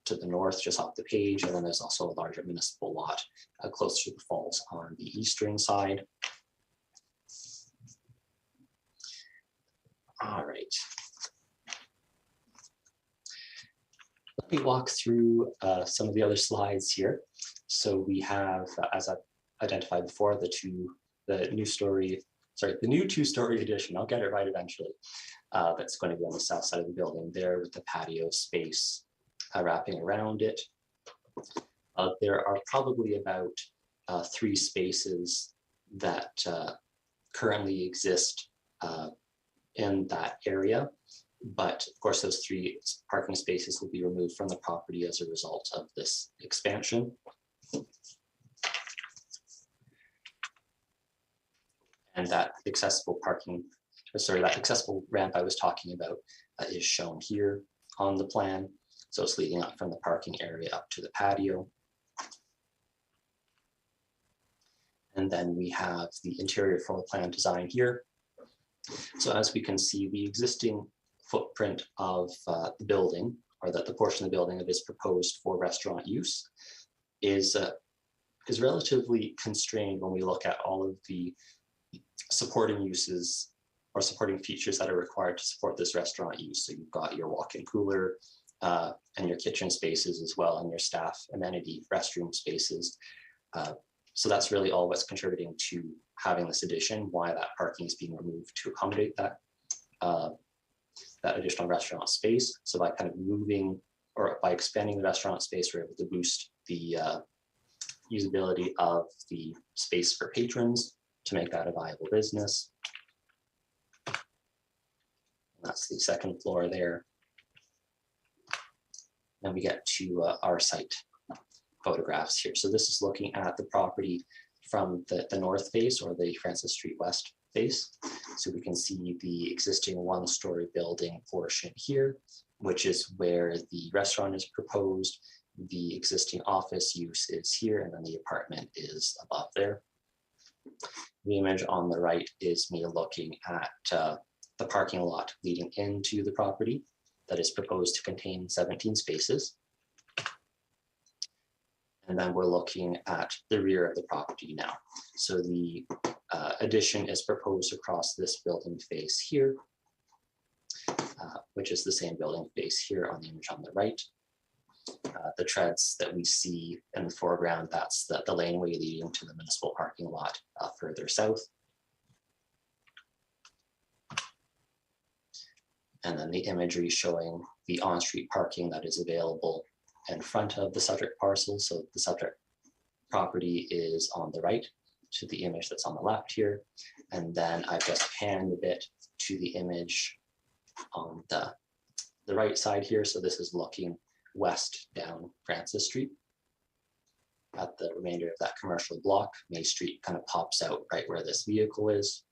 to the north, just off the page. And then there's also a larger municipal lot close to the falls on the eastern side. All right. Let me walk through some of the other slides here. So we have, as I've identified before, the new two-story addition. I'll get it right eventually. That's going to be on the south side of the building there with the patio space wrapping around it. There are probably about 3 spaces that currently exist in that area. But of course, those 3 parking spaces will be removed from the property as a result of this expansion. And that accessible parking, or sorry, that accessible ramp I was talking about is shown here on the plan. So it's leading up from the parking area up to the patio. And then we have the interior floor plan design here. So as we can see, the existing footprint of the building, or that the portion of the building that is proposed for restaurant use, is relatively constrained when we look at all of the supporting uses or supporting features that are required to support this restaurant use. So you've got your walk-in cooler and your kitchen spaces as well, and your staff amenity restroom spaces. So that's really all what's contributing to having this addition, why that parking is being removed to accommodate that, that additional restaurant space. So by kind of moving, or by expanding the restaurant space, we're able to boost the usability of the space for patrons to make that a viable business. And that's the second floor there. Then we get to our site photographs here. So this is looking at the property from the north face, or the Francis Street West face. So we can see the existing one-story building portion here, which is where the restaurant is proposed. The existing office use is here, and then the apartment is above there. The image on the right is me looking at the parking lot leading into the property that is proposed to contain 17 spaces. And then we're looking at the rear of the property now. So the addition is proposed across this building face here, which is the same building face here on the image on the right. The treads that we see in the foreground, that's the laneway leading to the municipal parking lot further south. And then the imagery showing the on-street parking that is available in front of the subject parcel. So the subject property is on the right to the image that's on the left here. And then I've just panned a bit to the image on the right side here. So this is looking west down Francis Street at the remainder of that commercial block. May Street kind of pops out right where this vehicle is.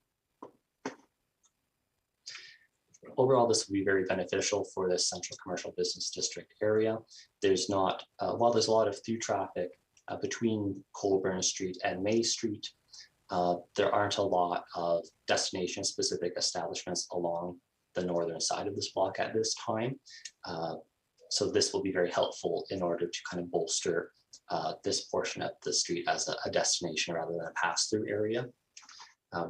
Overall, this will be very beneficial for this central commercial business district area. There's not, while there's a lot of through traffic between Colburn Street and May Street, there aren't a lot of destination specific establishments along the northern side of this block at this time. So this will be very helpful in order to kind of bolster this portion of the street as a destination rather than a pass-through area.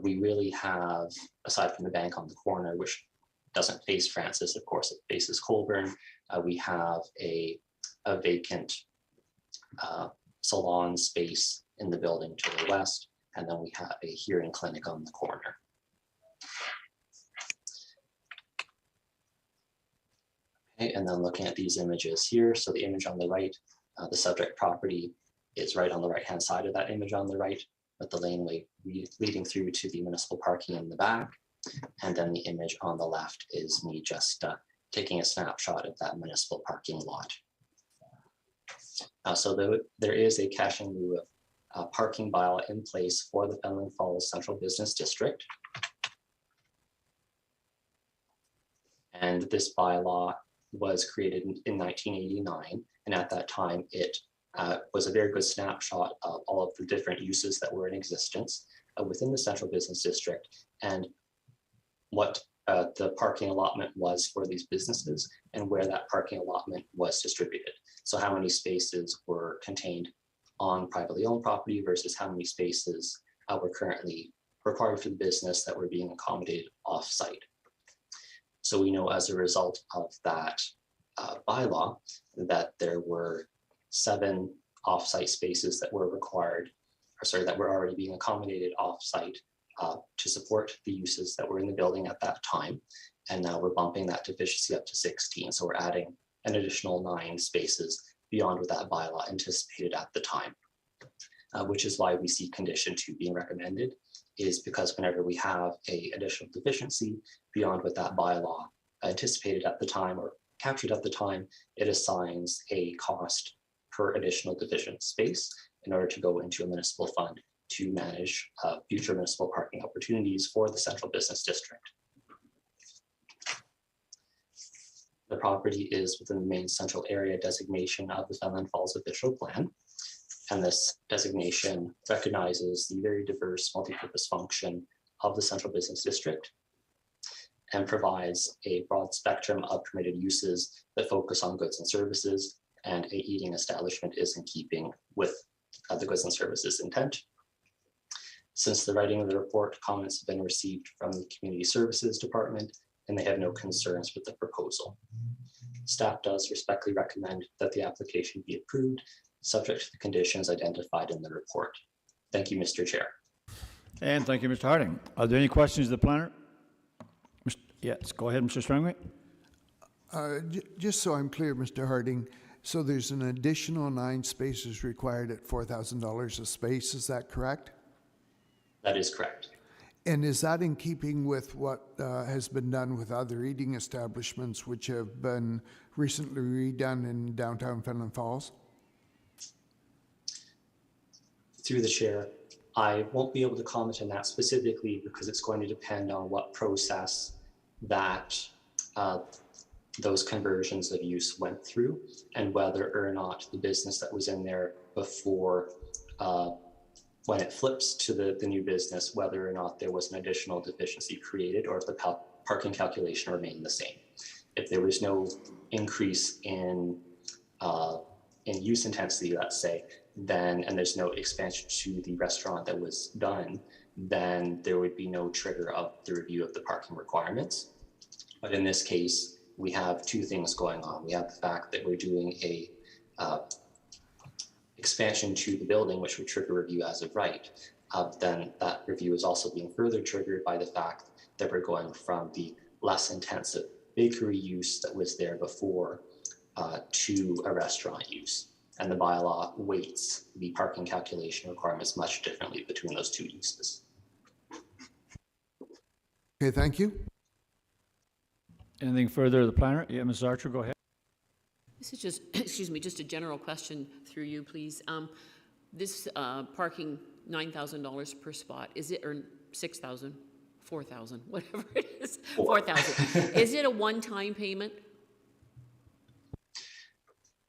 We really have, aside from the bank on the corner, which doesn't face Francis, of course, it faces Colburn. We have a vacant salon space in the building to the west, and then we have a hearing clinic on the corner. Okay, and then looking at these images here, so the image on the right, the subject property is right on the right-hand side of that image on the right, with the laneway leading through to the municipal parking in the back. And then the image on the left is me just taking a snapshot of that municipal parking lot. So there is a cash in lieu of parking bylaw in place for the Fenelon Falls Central Business District. And this bylaw was created in 1989. And at that time, it was a very good snapshot of all of the different uses that were in existence within the Central Business District, and what the parking allotment was for these businesses and where that parking allotment was distributed. So how many spaces were contained on privately owned property versus how many spaces were currently required for the business that were being accommodated off-site. So we know as a result of that bylaw that there were 7 off-site spaces that were required, or sorry, that were already being accommodated off-site to support the uses that were in the building at that time. And now we're bumping that deficiency up to 16. So we're adding an additional 9 spaces beyond what that bylaw anticipated at the time, which is why we see condition 2 being recommended, is because whenever we have a additional deficiency beyond what that bylaw anticipated at the time or captured at the time, it assigns a cost per additional deficient space in order to go into a municipal fund to manage future municipal parking opportunities for the central business district. The property is within the main central area designation of the Fenelon Falls official plan. And this designation recognizes the very diverse multi-purpose function of the central business district and provides a broad spectrum of permitted uses that focus on goods and services, and a eating establishment is in keeping with the goods and services intent. Since the writing of the report, comments have been received from the Community Services Department, and they have no concerns with the proposal. Staff does respectfully recommend that the application be approved, subject to the conditions identified in the report. Thank you, Mr. Chair.
And thank you, Mr. Harding. Are there any questions of the planner? Yes, go ahead, Mr. Strangway.
Just so I'm clear, Mr. Harding, so there's an additional 9 spaces required at $4,000 a space, is that correct?
That is correct.
And is that in keeping with what has been done with other eating establishments which have been recently redone in downtown Fenelon Falls?
Through the chair, I won't be able to comment on that specifically because it's going to depend on what process that those conversions of use went through and whether or not the business that was in there before when it flips to the new business, whether or not there was an additional deficiency created or if the parking calculation remained the same. If there was no increase in use intensity, let's say, then, and there's no expansion to the restaurant that was done, then there would be no trigger of the review of the parking requirements. But in this case, we have 2 things going on. We have the fact that we're doing a expansion to the building, which would trigger review as of right. Then that review is also being further triggered by the fact that we're going from the less intensive bakery use that was there before to a restaurant use. And the bylaw weights the parking calculation requirements much differently between those 2 uses.
Okay, thank you.
Anything further of the planner? Yeah, Ms. Archer, go ahead.
This is just, excuse me, just a general question through you, please. This parking, $9,000 per spot, is it, or 6,000, 4,000, whatever it is, 4,000. Is it a one-time payment?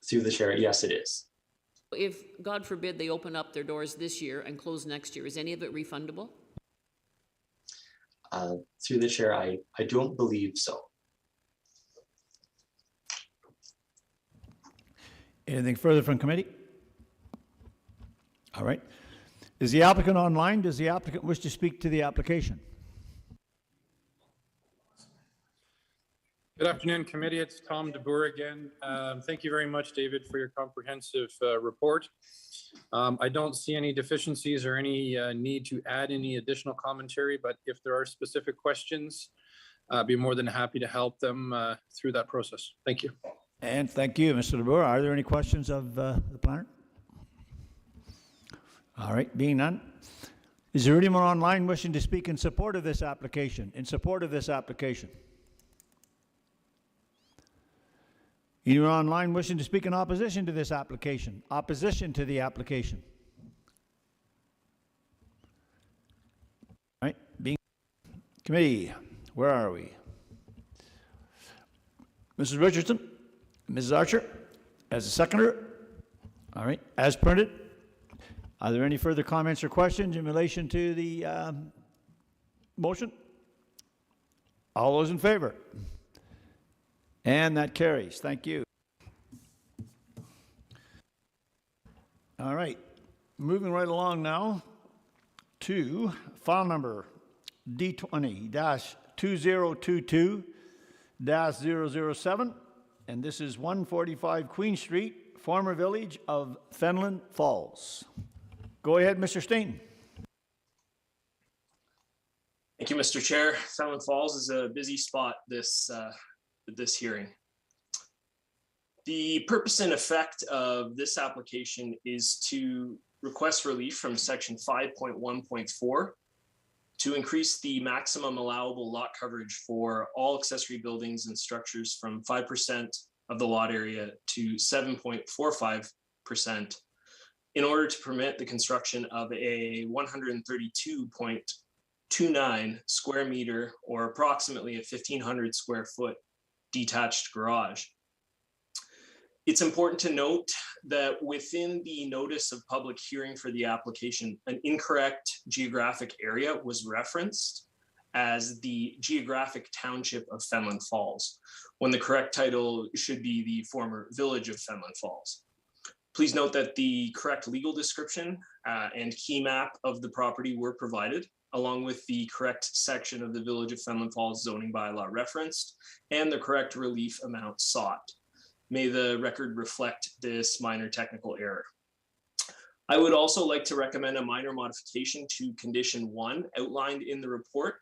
Through the chair, yes, it is.
If, God forbid, they open up their doors this year and close next year, is any of it refundable?
Through the chair, I don't believe so.
Anything further from committee? All right. Is the applicant online? Does the applicant wish to speak to the application?
Good afternoon, committee. It's Tom DeBoer again. Thank you very much, David, for your comprehensive report. I don't see any deficiencies or any need to add any additional commentary, but if there are specific questions, I'd be more than happy to help them through that process. Thank you.
And thank you, Mr. DeBoer. Are there any questions of the planner? All right, being none. Is there anyone online wishing to speak in support of this application? In support of this application? Anyone online wishing to speak in opposition to this application? Opposition to the application? All right, being committee, where are we? Mrs. Richardson, Mrs. Archer, as a seconder. All right, as printed. Are there any further comments or questions in relation to the motion? All those in favor? And that carries. Thank you. All right. Moving right along now to file number D20-2022-007. And this is 145 Queen Street, former village of Fenelon Falls. Go ahead, Mr. Steen.
Thank you, Mr. Chair. Fenelon Falls is a busy spot this hearing. The purpose and effect of this application is to request relief from section 5.1.4 to increase the maximum allowable lot coverage for all accessory buildings and structures from 5% of the lot area to 7.45%, in order to permit the construction of a 132.29 square meter or approximately a 1,500 square foot detached garage. It's important to note that within the notice of public hearing for the application, an incorrect geographic area was referenced as the geographic township of Fenelon Falls, when the correct title should be the former village of Fenelon Falls. Please note that the correct legal description and key map of the property were provided, along with the correct section of the Village of Fenelon Falls zoning bylaw referenced, and the correct relief amount sought. May the record reflect this minor technical error. I would also like to recommend a minor modification to condition 1 outlined in the report,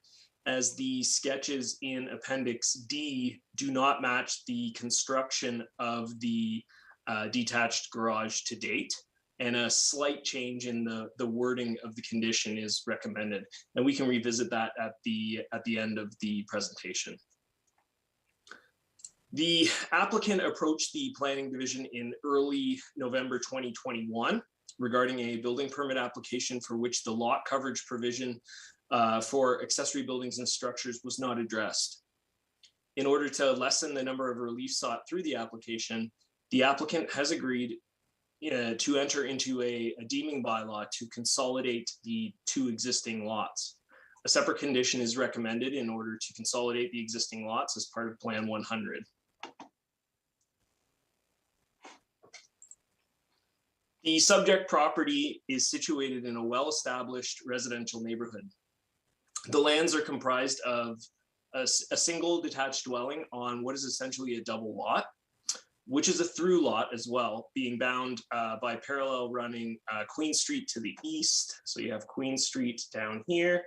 as the sketches in Appendix D do not match the construction of the detached garage to date, and a slight change in the wording of the condition is recommended. And we can revisit that at the end of the presentation. The applicant approached the planning division in early November 2021 regarding a building permit application for which the lot coverage provision for accessory buildings and structures was not addressed. In order to lessen the number of reliefs sought through the application, the applicant has agreed to enter into a deeming bylaw to consolidate the 2 existing lots. A separate condition is recommended in order to consolidate the existing lots as part of Plan 100. The subject property is situated in a well-established residential neighborhood. The lands are comprised of a single detached dwelling on what is essentially a double lot, which is a through lot as well, being bound by parallel running Queen Street to the east. So you have Queen Street down here,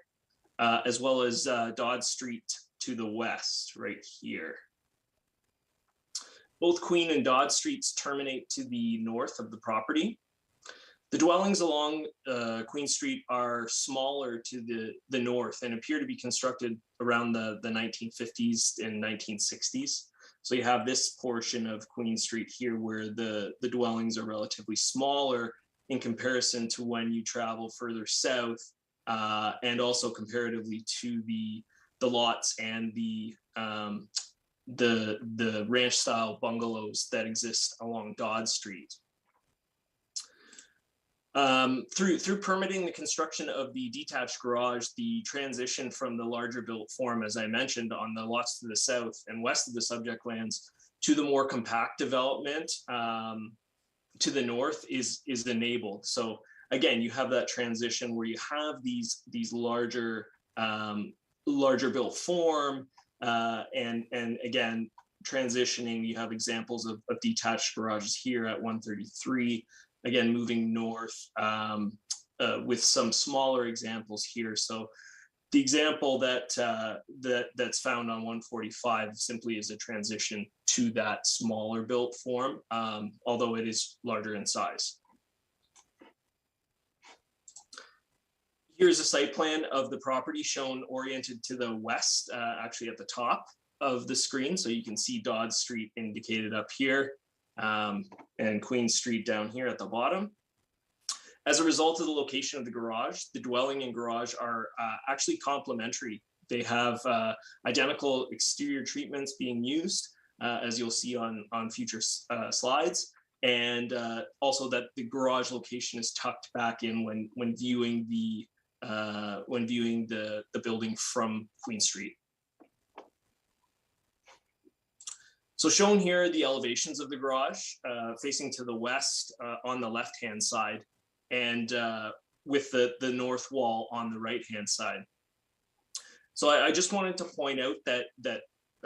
as well as Dodd Street to the west, right here. Both Queen and Dodd Streets terminate to the north of the property. The dwellings along Queen Street are smaller to the north and appear to be constructed around the 1950s and 1960s. So you have this portion of Queen Street here where the dwellings are relatively smaller in comparison to when you travel further south, and also comparatively to the lots and the ranch style bungalows that exist along Dodd Street. Through permitting the construction of the detached garage, the transition from the larger built form, as I mentioned, on the lots to the south and west of the subject lands to the more compact development to the north is enabled. So again, you have that transition where you have these larger built form, and again, transitioning, you have examples of detached garages here at 133. Again, moving north with some smaller examples here. So the example that's found on 145 simply is a transition to that smaller built form, although it is larger in size. Here's a site plan of the property shown oriented to the west, actually at the top of the screen. So you can see Dodd Street indicated up here. And Queen Street down here at the bottom. As a result of the location of the garage, the dwelling and garage are actually complementary. They have identical exterior treatments being used, as you'll see on future slides, and also that the garage location is tucked back in when viewing the building from Queen Street. So shown here are the elevations of the garage facing to the west on the left-hand side, and with the north wall on the right-hand side. So I just wanted to point out that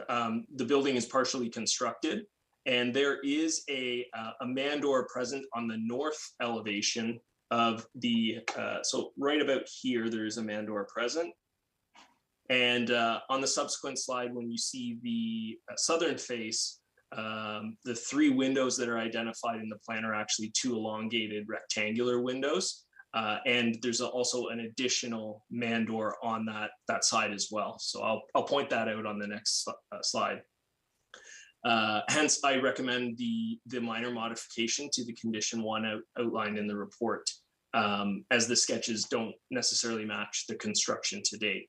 the building is partially constructed, and there is a man door present on the north elevation of the, so right about here, there is a man door present. And on the subsequent slide, when you see the southern face, the 3 windows that are identified in the plan are actually 2 elongated rectangular windows. And there's also an additional man door on that side as well. So I'll point that out on the next slide. Hence, I recommend the minor modification to the condition 1 outlined in the report, as the sketches don't necessarily match the construction to date.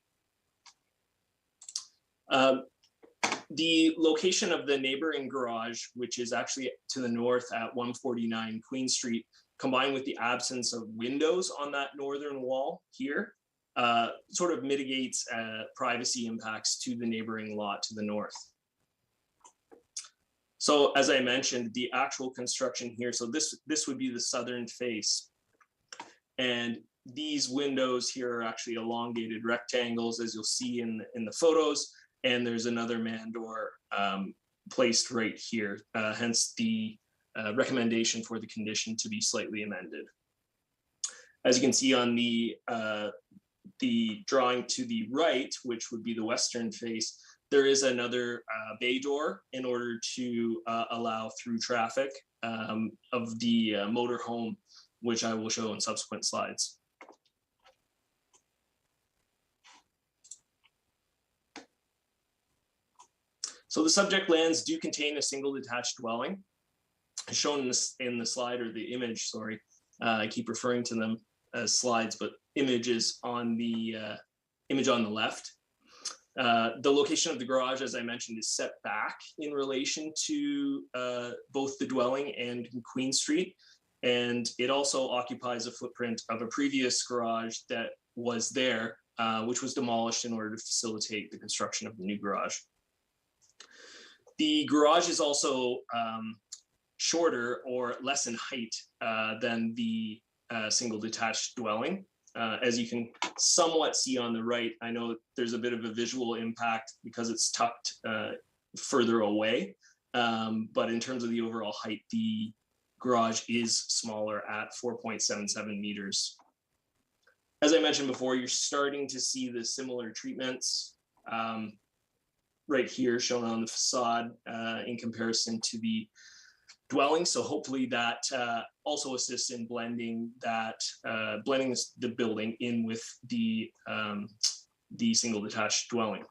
The location of the neighboring garage, which is actually to the north at 149 Queen Street, combined with the absence of windows on that northern wall here, sort of mitigates privacy impacts to the neighboring lot to the north. So as I mentioned, the actual construction here, so this would be the southern face. And these windows here are actually elongated rectangles, as you'll see in the photos. And there's another man door placed right here, hence the recommendation for the condition to be slightly amended. As you can see on the drawing to the right, which would be the western face, there is another bay door in order to allow through traffic of the motorhome, which I will show in subsequent slides. So the subject lands do contain a single detached dwelling, shown in the slide, or the image, sorry. I keep referring to them as slides, but images on the image on the left. The location of the garage, as I mentioned, is set back in relation to both the dwelling and Queen Street. And it also occupies a footprint of a previous garage that was there, which was demolished in order to facilitate the construction of the new garage. The garage is also shorter or less in height than the single detached dwelling. As you can somewhat see on the right, I know there's a bit of a visual impact because it's tucked further away. But in terms of the overall height, the garage is smaller at 4.77 meters. As I mentioned before, you're starting to see the similar treatments right here shown on the facade in comparison to the dwelling. So hopefully that also assists in blending the building in with the single detached dwelling.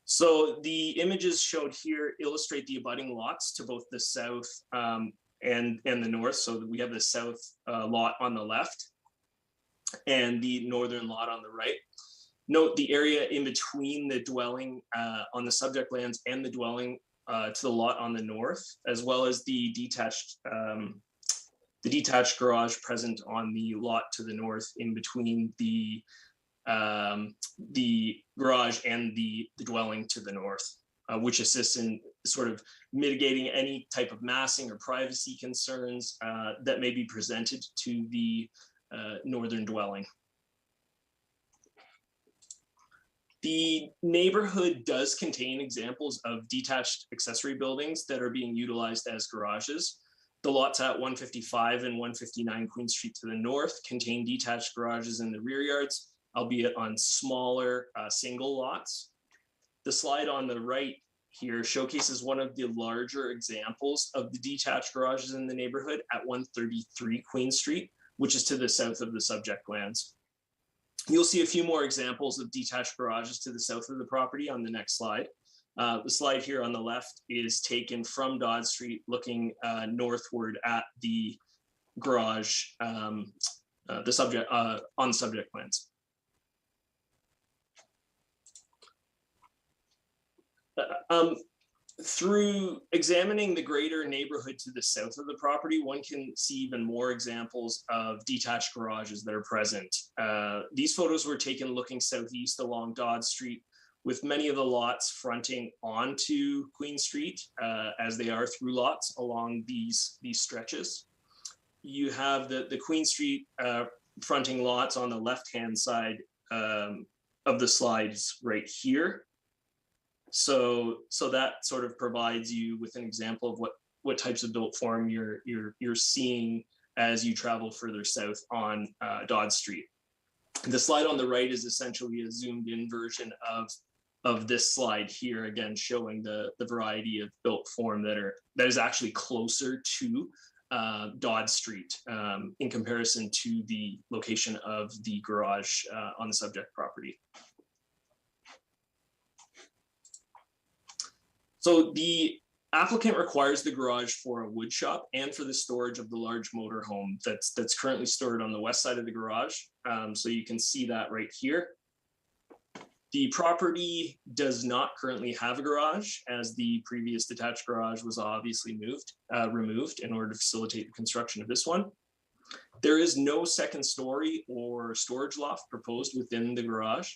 So the images showed here illustrate the abutting lots to both the south and the north. So we have the south lot on the left and the northern lot on the right. Note the area in between the dwelling on the subject lands and the dwelling to the lot on the north, as well as the detached garage present on the lot to the north in between the garage and the dwelling to the north, which assists in sort of mitigating any type of massing or privacy concerns that may be presented to the northern dwelling. The neighborhood does contain examples of detached accessory buildings that are being utilized as garages. The lots at 155 and 159 Queen Street to the north contain detached garages in the rear yards, albeit on smaller single lots. The slide on the right here showcases one of the larger examples of the detached garages in the neighborhood at 133 Queen Street, which is to the south of the subject lands. You'll see a few more examples of detached garages to the south of the property on the next slide. The slide here on the left is taken from Dodd Street, looking northward at the garage, on the subject lands. Through examining the greater neighborhood to the south of the property, one can see even more examples of detached garages that are present. These photos were taken looking southeast along Dodd Street, with many of the lots fronting onto Queen Street, as they are through lots along these stretches. You have the Queen Street fronting lots on the left-hand side of the slides right here. So that sort of provides you with an example of what types of built form you're seeing as you travel further south on Dodd Street. The slide on the right is essentially a zoomed in version of this slide here, again showing the variety of built form that is actually closer to Dodd Street in comparison to the location of the garage on the subject property. So the applicant requires the garage for a wood shop and for the storage of the large motor home that's currently stored on the west side of the garage. So you can see that right here. The property does not currently have a garage, as the previous detached garage was obviously removed in order to facilitate the construction of this one. There is no second story or storage loft proposed within the garage.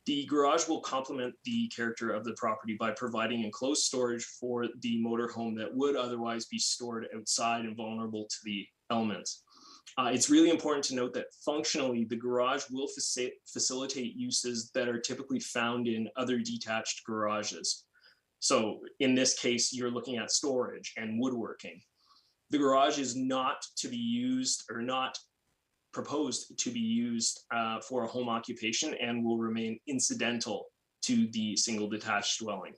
The garage will complement the character of the property by providing enclosed storage for the motorhome that would otherwise be stored outside and vulnerable to the elements. It's really important to note that functionally, the garage will facilitate uses that are typically found in other detached garages. So in this case, you're looking at storage and woodworking. The garage is not to be used, or not proposed to be used for a home occupation, and will remain incidental to the single detached dwelling.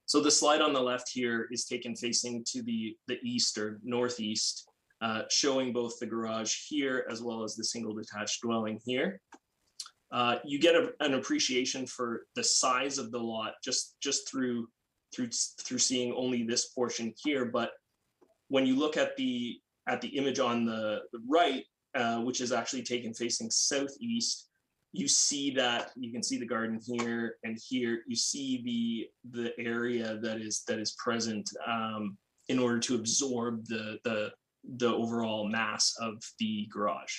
So the slide on the left here is taken facing to the east or northeast, showing both the garage here as well as the single detached dwelling here. You get an appreciation for the size of the lot just through seeing only this portion here. But when you look at the image on the right, which is actually taken facing southeast, you see that you can see the garden here and here. You see the area that is present in order to absorb the overall mass of the garage.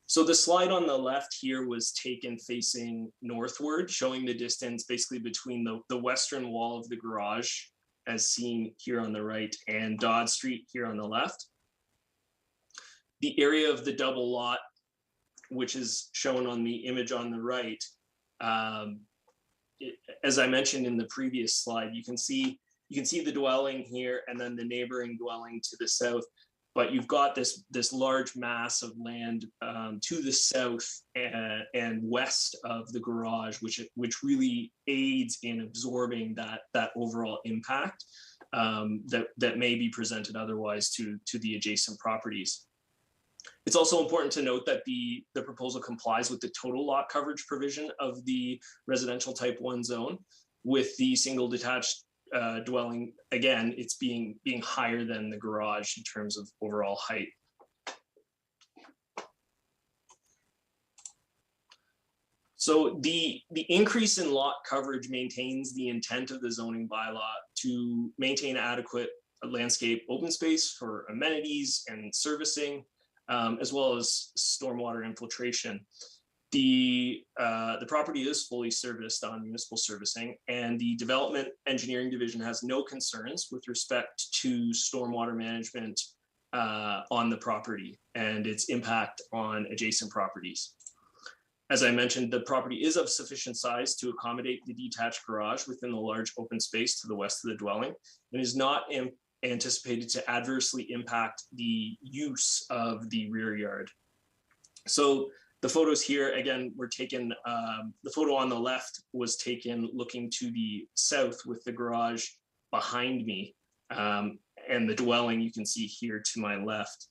So the slide on the left here was taken facing northward, showing the distance basically between the western wall of the garage, as seen here on the right, and Dodd Street here on the left. The area of the double lot, which is shown on the image on the right, as I mentioned in the previous slide, you can see the dwelling here and then the neighboring dwelling to the south. But you've got this large mass of land to the south and west of the garage, which really aids in absorbing that overall impact that may be presented otherwise to the adjacent properties. It's also important to note that the proposal complies with the total lot coverage provision of the residential type 1 zone, with the single detached dwelling, again, it's being higher than the garage in terms of overall height. So the increase in lot coverage maintains the intent of the zoning bylaw to maintain adequate landscape open space for amenities and servicing, as well as stormwater infiltration. The property is fully serviced on municipal servicing, and the Development Engineering Division has no concerns with respect to stormwater management on the property and its impact on adjacent properties. As I mentioned, the property is of sufficient size to accommodate the detached garage within the large open space to the west of the dwelling, and is not anticipated to adversely impact the use of the rear yard. So the photos here, again, were taken, the photo on the left was taken looking to the south with the garage behind me, and the dwelling you can see here to my left.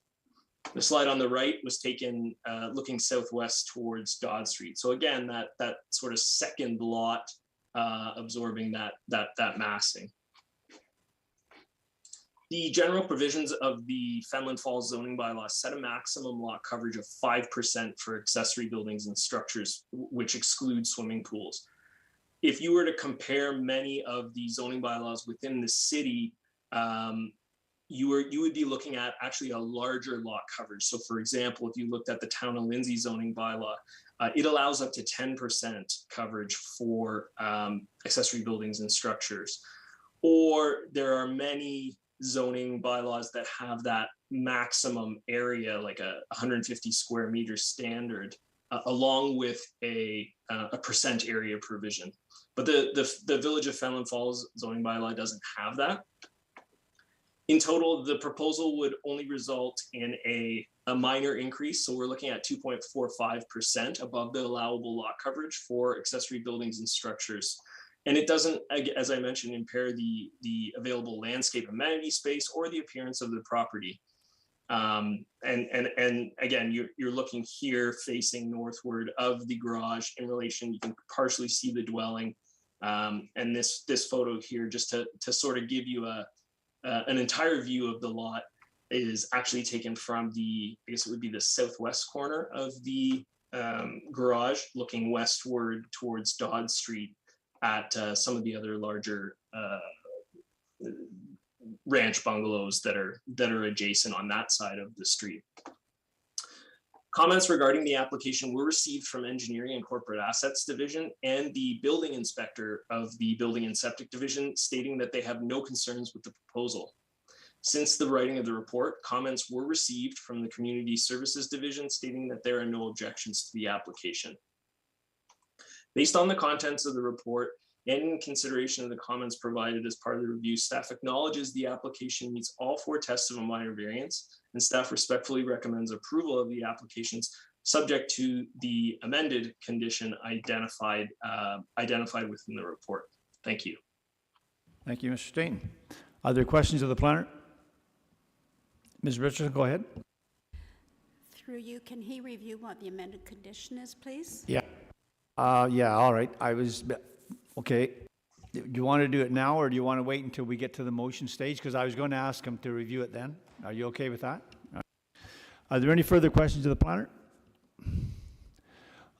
The slide on the right was taken looking southwest towards Dodd Street. So again, that sort of second lot absorbing that massing. The general provisions of the Fenelon Falls zoning bylaw set a maximum lot coverage of 5% for accessory buildings and structures, which excludes swimming pools. If you were to compare many of the zoning bylaws within the city, you would be looking at actually a larger lot coverage. So for example, if you looked at the Town of Lindsay zoning bylaw, it allows up to 10% coverage for accessory buildings and structures. Or there are many zoning bylaws that have that maximum area, like a 150 square meter standard, along with a percent area provision. But the Village of Fenelon Falls zoning bylaw doesn't have that. In total, the proposal would only result in a minor increase. So we're looking at 2.45% above the allowable lot coverage for accessory buildings and structures. And it doesn't, as I mentioned, impair the available landscape amenity space or the appearance of the property. And again, you're looking here facing northward of the garage in relation, you can partially see the dwelling. And this photo here, just to sort of give you an entire view of the lot, is actually taken from I guess it would be the southwest corner of the garage, looking westward towards Dodd Street at some of the other larger ranch bungalows that are adjacent on that side of the street. Comments regarding the application were received from Engineering and Corporate Assets Division and the building inspector of the Building and Septic Division, stating that they have no concerns with the proposal. Since the writing of the report, comments were received from the Community Services Division, stating that there are no objections to the application. Based on the contents of the report and in consideration of the comments provided as part of the review, staff acknowledges the application meets all 4 tests of a minor variance, and staff respectfully recommends approval of the applications subject to the amended condition identified within the report. Thank you.
Thank you, Mr. Staton. Are there questions of the planner? Ms. Richardson, go ahead.
Through you, can he review what the amended condition is, please?
Yeah. Yeah, all right. Okay. Do you want to do it now, or do you want to wait until we get to the motion stage? Because I was going to ask him to review it then. Are you okay with that? All right. Are there any further questions of the planner?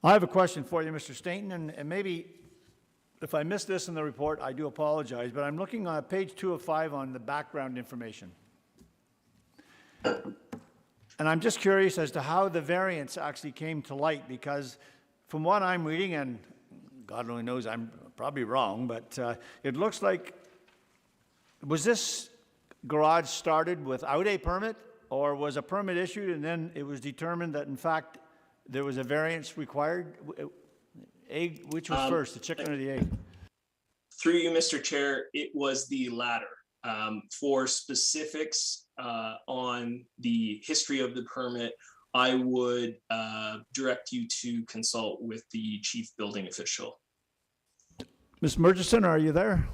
I have a question for you, Mr. Staton, and maybe if I missed this in the report, I do apologize, but I'm looking on page 2 of 5 on the background information. And I'm just curious as to how the variance actually came to light, because from what I'm reading, and God only knows I'm probably wrong, but it looks like, was this garage started without a permit, or was a permit issued and then it was determined that in fact there was a variance required? Egg, which was first, the chicken or the egg?
Through you, Mr. Chair, it was the latter. For specifics on the history of the permit, I would direct you to consult with the chief building official.
Ms. Murchison, are you there?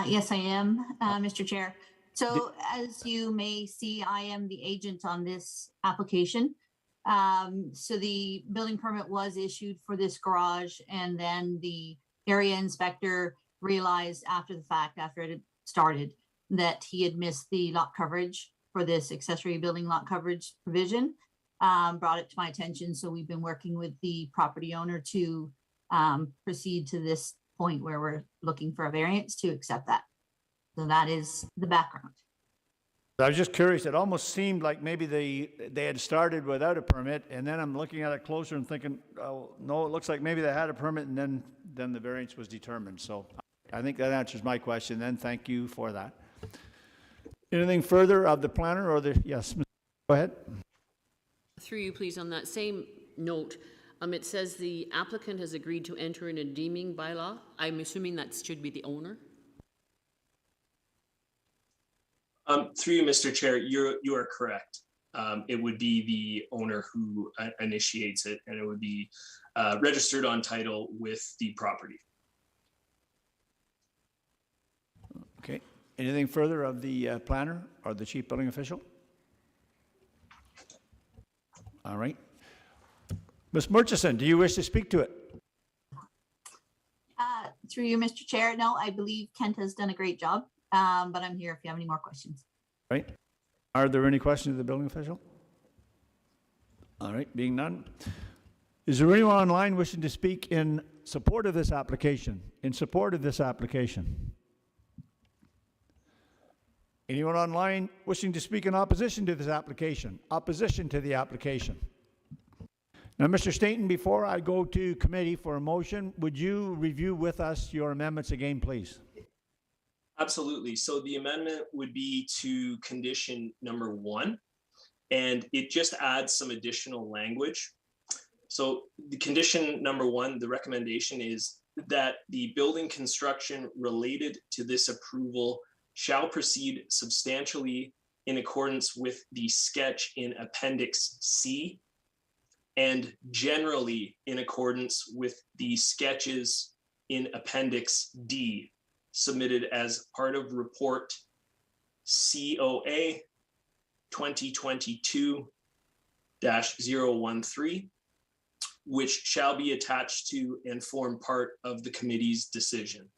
Yes, I am, Mr. Chair. So as you may see, I am the agent on this application. So the building permit was issued for this garage, and then the area inspector realized after the fact, after it had started, that he had missed the lot coverage for this accessory building lot coverage provision, brought it to my attention. So we've been working with the property owner to proceed to this point where we're looking for a variance to accept that. So that is the background.
I was just curious. It almost seemed like maybe they had started without a permit, and then I'm looking at it closer and thinking, oh, no, it looks like maybe they had a permit, and then the variance was determined. So I think that answers my question then. Thank you for that. Anything further of the planner or the, yes, go ahead.
Through you, please, on that same note, it says the applicant has agreed to enter in a deeming bylaw. I'm assuming that should be the owner?
Through you, Mr. Chair, you are correct. It would be the owner who initiates it, and it would be registered on title with the property.
Okay. Anything further of the planner or the chief building official? All right. Ms. Murchison, do you wish to speak to it?
Through you, Mr. Chair. No, I believe Kent has done a great job, but I'm here if you have any more questions.
Right. Are there any questions of the building official? All right, being none. Is there anyone online wishing to speak in support of this application? In support of this application? Anyone online wishing to speak in opposition to this application? Opposition to the application? Now, Mr. Staton, before I go to committee for a motion, would you review with us your amendments again, please?
Absolutely. So the amendment would be to condition number 1, and it just adds some additional language. So the condition number 1, the recommendation is that the building construction related to this approval shall proceed substantially in accordance with the sketch in Appendix C and generally in accordance with the sketches in Appendix D submitted as part of report COA 2022-013, which shall be attached to and form part of the committee's decision.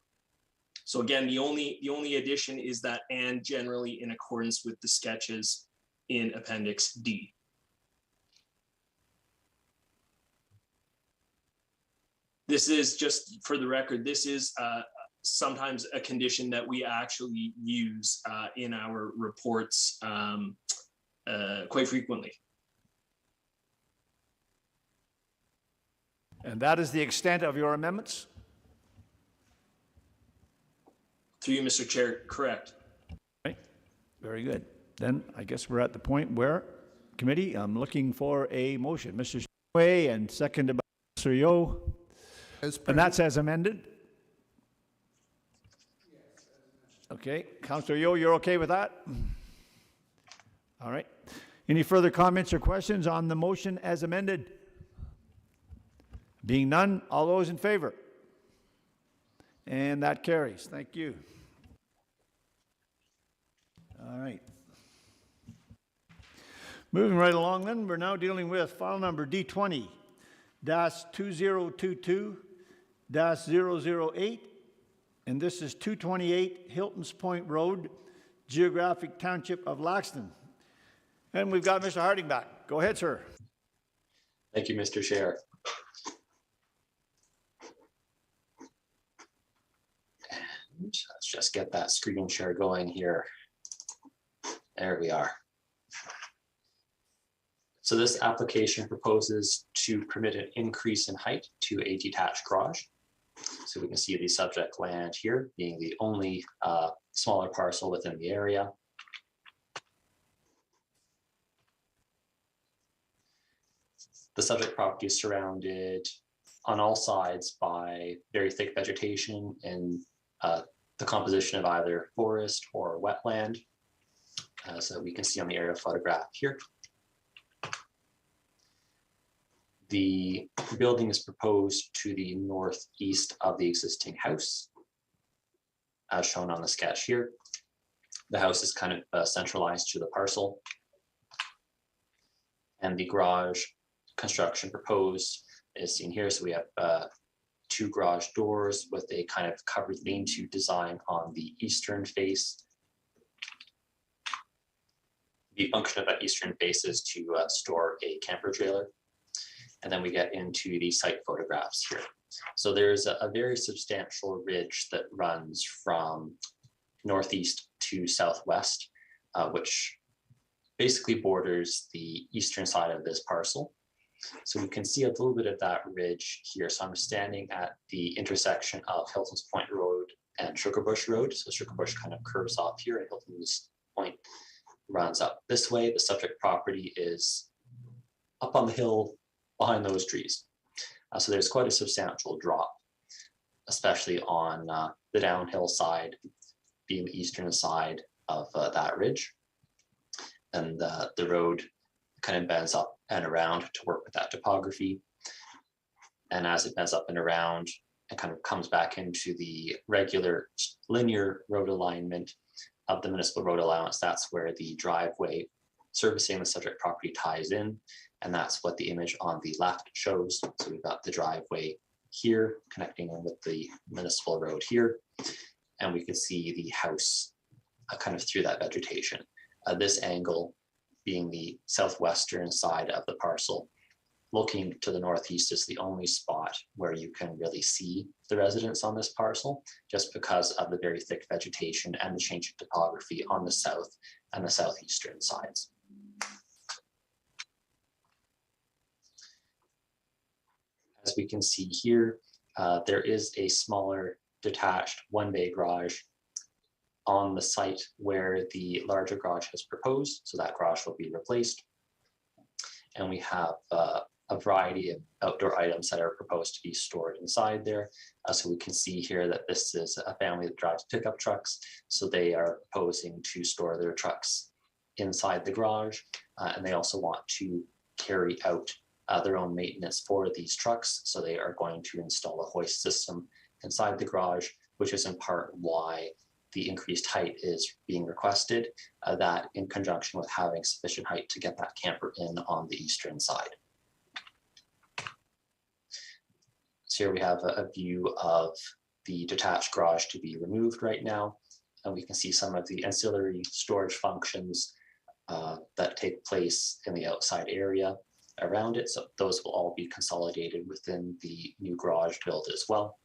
So again, the only addition is that "and generally in accordance with the sketches in Appendix D." This is, just for the record, this is sometimes a condition that we actually use in our reports quite frequently.
And that is the extent of your amendments?
Through you, Mr. Chair, correct.
Right, very good. Then I guess we're at the point where, committee, I'm looking for a motion. Mr. Way and seconded by Mr. Yo. And that's as amended? Okay, Councillor Yo, you're okay with that? All right. Any further comments or questions on the motion as amended? Being none, all those in favor? And that carries. Thank you. All right. Moving right along then, we're now dealing with file number D20-2022-008, and this is 228 Hilton's Point Road, Geographic Township of Laxton. And we've got Mr. Harding back. Go ahead, sir.
Thank you, Mr. Chair. And let's just get that screen share going here. There we are. So this application proposes to permit an increase in height to a detached garage. So we can see the subject land here being the only smaller parcel within the area. The subject property is surrounded on all sides by very thick vegetation and the composition of either forest or wetland. So we can see on the aerial photograph here. The building is proposed to the northeast of the existing house, as shown on the sketch here. The house is kind of centralized to the parcel. And the garage construction proposed is seen here. So we have two garage doors with a kind of covered lean-to design on the eastern face. The function of that eastern face is to store a camper trailer. And then we get into the site photographs here. So there's a very substantial ridge that runs from northeast to southwest, which basically borders the eastern side of this parcel. So we can see a little bit of that ridge here. So I'm standing at the intersection of Hilton's Point Road and Sugar Bush Road. So Sugar Bush kind of curves off here and Hilton's Point runs up this way. The subject property is up on the hill behind those trees. So there's quite a substantial drop, especially on the downhill side, being the eastern side of that ridge. And the road kind of bends up and around to work with that topography. And as it bends up and around, it kind of comes back into the regular linear road alignment of the municipal road allowance. That's where the driveway servicing the subject property ties in. And that's what the image on the left shows. So we've got the driveway here connecting in with the municipal road here. And we can see the house kind of through that vegetation. This angle being the southwestern side of the parcel. Looking to the northeast is the only spot where you can really see the residents on this parcel, just because of the very thick vegetation and the change in topography on the south and the southeastern sides. As we can see here, there is a smaller detached one-bay garage on the site where the larger garage has proposed. So that garage will be replaced. And we have a variety of outdoor items that are proposed to be stored inside there. So we can see here that this is a family that drives pickup trucks. So they are proposing to store their trucks inside the garage. And they also want to carry out their own maintenance for these trucks. So they are going to install a hoist system inside the garage, which is in part why the increased height is being requested, that in conjunction with having sufficient height to get that camper in on the eastern side. So here we have a view of the detached garage to be removed right now, and we can see some of the ancillary storage functions that take place in the outside area around it. So those will all be consolidated within the new garage build as well.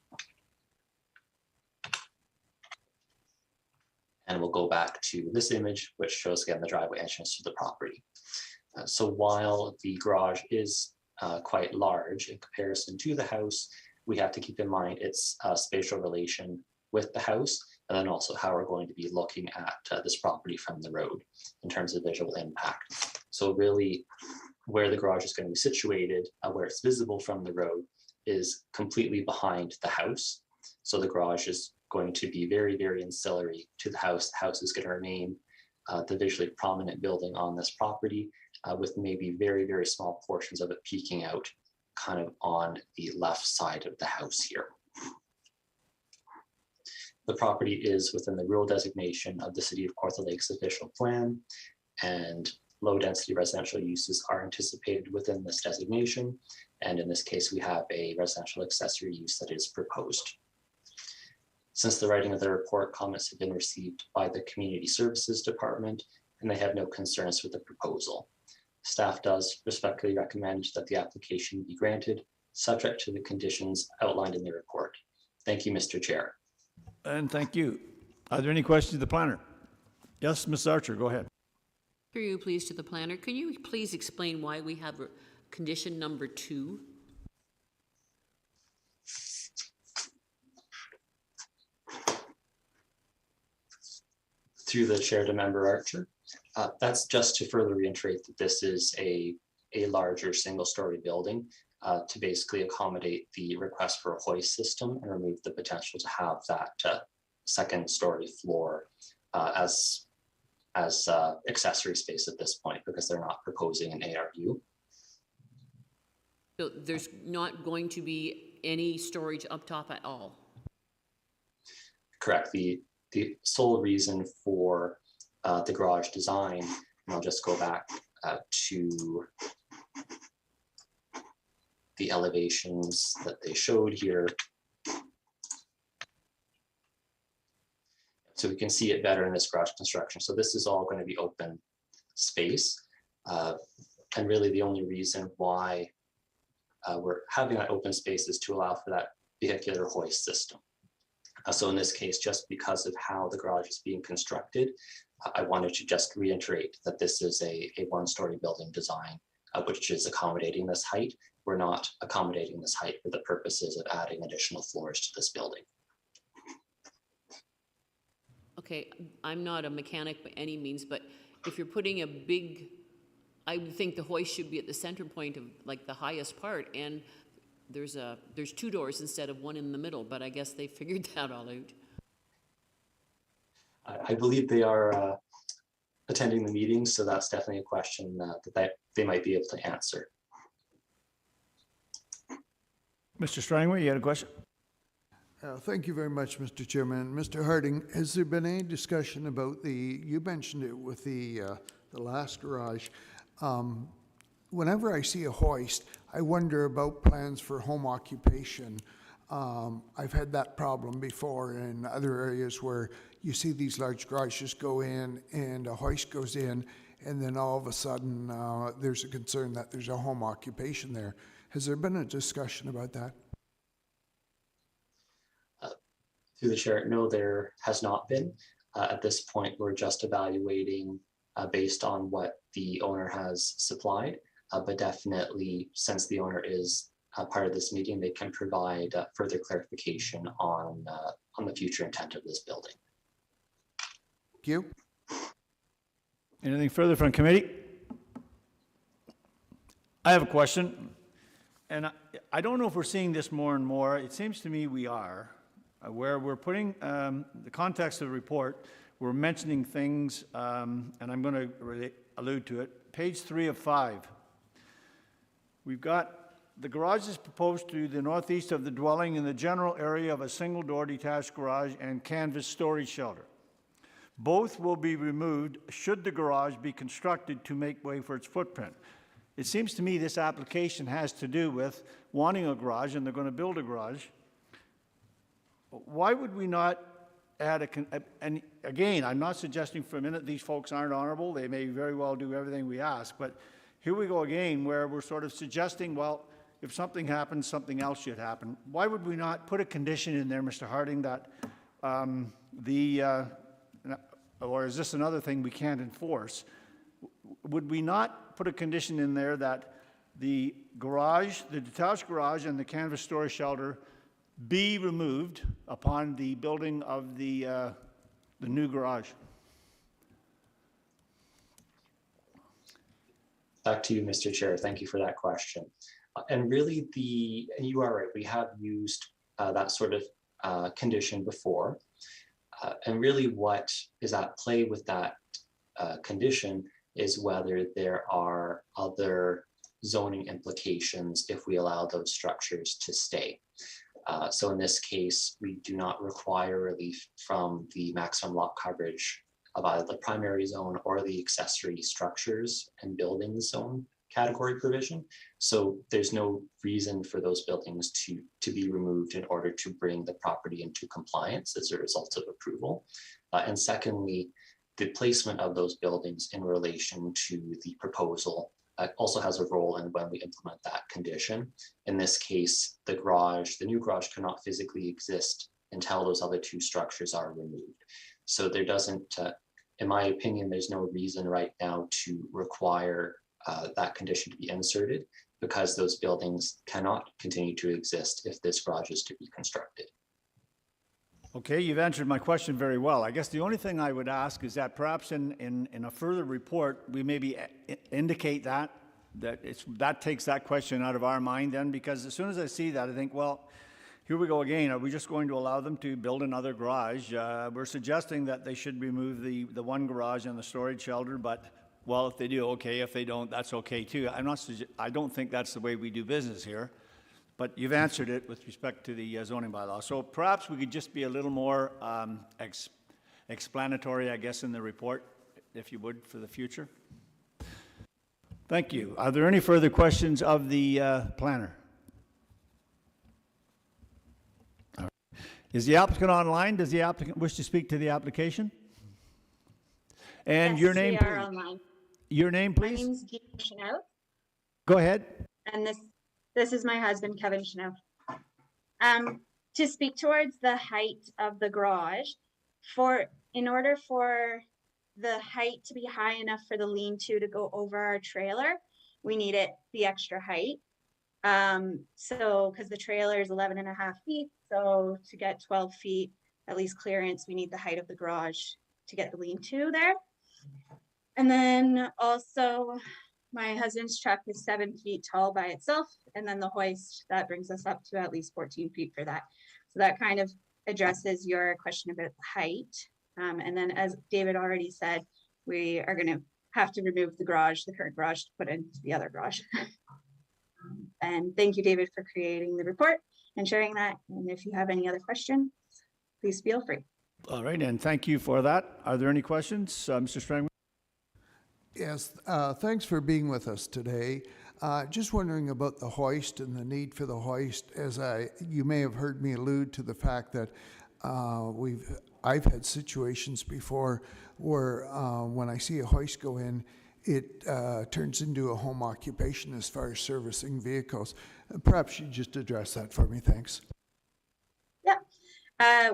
And we'll go back to this image, which shows again the driveway entrance to the property. So while the garage is quite large in comparison to the house, we have to keep in mind its spatial relation with the house, and then also how we're going to be looking at this property from the road in terms of visual impact. So really, where the garage is going to be situated, where it's visible from the road, is completely behind the house. So the garage is going to be very, very ancillary to the house. The house is going to remain the visually prominent building on this property, with maybe very, very small portions of it peeking out kind of on the left side of the house here. The property is within the rural designation of the City of Kawartha Lakes official plan, and low-density residential uses are anticipated within this designation. And in this case, we have a residential accessory use that is proposed. Since the writing of the report, comments have been received by the Community Services Department, and they have no concerns with the proposal. Staff does respectfully recommend that the application be granted, subject to the conditions outlined in the report. Thank you, Mr. Chair.
And thank you. Are there any questions of the planner? Yes, Ms. Archer, go ahead.
Through you, please, to the planner. Can you please explain why we have condition number 2?
Through the chair to member Archer. That's just to further reiterate that this is a larger single-story building to basically accommodate the request for a hoist system and remove the potential to have that second-story floor as accessory space at this point, because they're not proposing an ARU.
So there's not going to be any storage up top at all?
Correct. The sole reason for the garage design, and I'll just go back to the elevations that they showed here. So we can see it better in this garage construction. So this is all going to be open space. And really the only reason why we're having that open space is to allow for that vehicular hoist system. So in this case, just because of how the garage is being constructed, I wanted to just reiterate that this is a one-story building design, which is accommodating this height. We're not accommodating this height for the purposes of adding additional floors to this building.
Okay, I'm not a mechanic by any means, but if you're putting a big, I would think the hoist should be at the center point of like the highest part, and there's 2 doors instead of one in the middle, but I guess they figured that all out.
I believe they are attending the meeting, so that's definitely a question that they might be able to answer.
Mr. Strangway, you had a question?
Thank you very much, Mr. Chairman. Mr. Harding, has there been any discussion about you mentioned it with the last garage. Whenever I see a hoist, I wonder about plans for home occupation. I've had that problem before in other areas where you see these large garages go in and a hoist goes in, and then all of a sudden there's a concern that there's a home occupation there. Has there been a discussion about that?
Through the chair, no, there has not been. At this point, we're just evaluating based on what the owner has supplied, but definitely since the owner is part of this meeting, they can provide further clarification on the future intent of this building.
Thank you.
Anything further from committee? I have a question, and I don't know if we're seeing this more and more. It seems to me we are, where we're putting the context of the report, we're mentioning things, and I'm going to allude to it. Page 3 of 5. We've got the garage is proposed to the northeast of the dwelling in the general area of a single-door detached garage and canvas storage shelter. Both will be removed should the garage be constructed to make way for its footprint. It seems to me this application has to do with wanting a garage, and they're going to build a garage. Why would we not add and again, I'm not suggesting for a minute these folks aren't honorable. They may very well do everything we ask, but here we go again where we're sort of suggesting, well, if something happens, something else should happen. Why would we not put a condition in there, Mr. Harding, that or is this another thing we can't enforce? Would we not put a condition in there that the garage, the detached garage and the canvas storage shelter be removed upon the building of the new garage?
Back to you, Mr. Chair. Thank you for that question. And really, and you are right, we have used that sort of condition before. And really what is at play with that condition is whether there are other zoning implications if we allow those structures to stay. So in this case, we do not require relief from the maximum lot coverage of either the primary zone or the accessory structures and buildings zone category provision. So there's no reason for those buildings to be removed in order to bring the property into compliance as a result of approval. And secondly, the placement of those buildings in relation to the proposal also has a role in when we implement that condition. In this case, the new garage cannot physically exist until those other two structures are removed. So there doesn't, in my opinion, there's no reason right now to require that condition to be inserted, because those buildings cannot continue to exist if this garage is to be constructed.
Okay, you've answered my question very well. I guess the only thing I would ask is that perhaps in a further report, we maybe indicate that takes that question out of our mind then, because as soon as I see that, I think, well, here we go again. Are we just going to allow them to build another garage? We're suggesting that they should remove the one garage and the storage shelter, but well, if they do, okay. If they don't, that's okay too. I don't think that's the way we do business here. But you've answered it with respect to the zoning bylaw. So perhaps we could just be a little more explanatory, I guess, in the report, if you would, for the future. Thank you. Are there any further questions of the planner? All right. Is the applicant online? Does the applicant wish to speak to the application? And
Yes,
your name,
we
please.
are online.
Your name,
My
please.
name's Gina Chanel,
Go ahead.
and this is my husband, Kevin Chanel. To speak towards the height of the garage, in order for the height to be high enough for the lean-to go over our trailer, we need it the extra height. So, because the trailer is 11.5 feet, so to get 12 feet, at least clearance, we need the height of the garage to get the lean-to there. And then also, my husband's truck is 7 feet tall by itself, and then the hoist, that brings us up to at least 14 feet for that. So that kind of addresses your question about the height. And then as David already said, we are gonna have to remove the current garage to put into the other garage. And thank you, David, for creating the report and sharing that. And if you have any other questions, please feel free.
All right, and thank you for that. Are there any questions, Mr. Strangman?
Yes, thanks for being with us today. Just wondering about the hoist and the need for the hoist, you may have heard me allude to the fact that I've had situations before where when I see a hoist go in, it turns into a home occupation as far as servicing vehicles. Perhaps you just address that for me, thanks.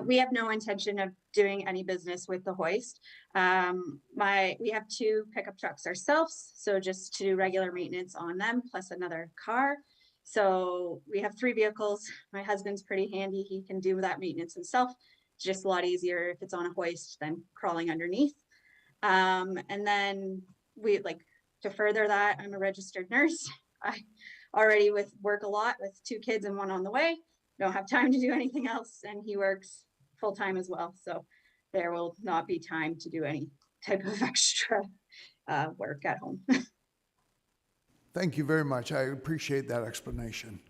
We have no intention of doing any business with the hoist. We have 2 pickup trucks ourselves, so just to do regular maintenance on them, plus another car. So we have 3 vehicles. My husband's pretty handy. He can do that maintenance himself. It's just a lot easier if it's on a hoist than crawling underneath. And then to further that, I'm a registered nurse. I already work a lot with 2 kids and 1 on the way. Don't have time to do anything else, and he works full-time as well, so there will not be time to do any type of extra work at home.
Thank you very much. I appreciate that explanation.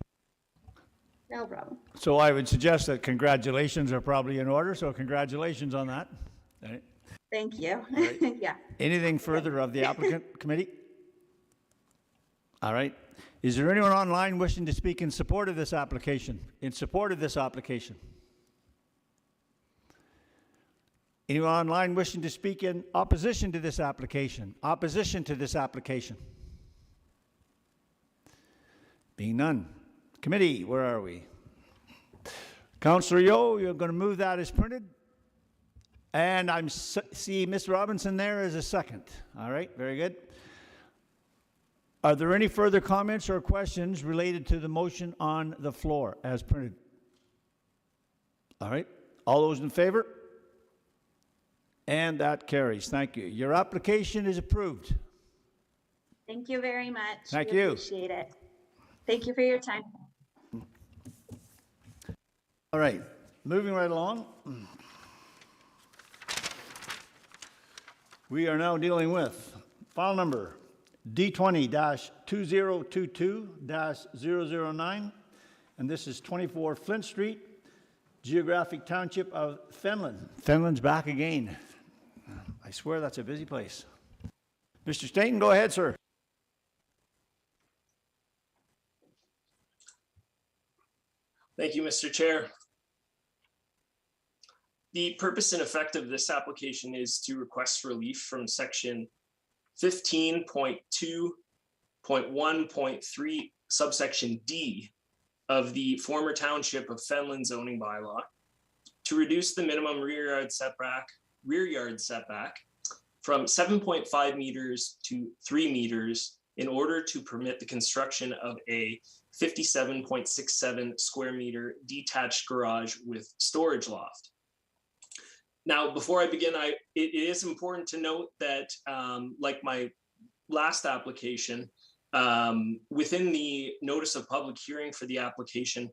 No problem.
So I would suggest that congratulations are probably in order, so congratulations on that. All right.
Thank you.
right.
Yeah.
Anything further of the applicant committee? All right. Is there anyone online wishing to speak in support of this application? In support of this application? Anyone online wishing to speak in opposition to this application? Opposition to this application? Being none. Committee, where are we? Councillor Yeo, you're going to move that as printed? And I see Ms. Robinson there as a second. All right, very good. Are there any further comments or questions related to the motion on the floor as printed? All right, all those in favor? And that carries. Thank you. Your application is approved.
Thank you very much.
Thank
We
you.
Appreciate it. Thank you for your time.
All right, moving right along. We are now dealing with file number D20-2022-009, and this is 24 Flint Street, Geographic Township of Fenelon. Fenelon's back again. I swear that's a busy place. Mr. Staton, go ahead, sir.
Thank you, Mr. Chair. The purpose and effect of this application is to request relief from section 15.2.1.3 subsection D of the former Township of Fenelon zoning bylaw to reduce the minimum rear yard setback from 7.5 meters to 3 meters in order to permit the construction of a 57.67 square meter detached garage with storage loft. Now, before I begin, it is important to note that, like my last application, within the notice of public hearing for the application,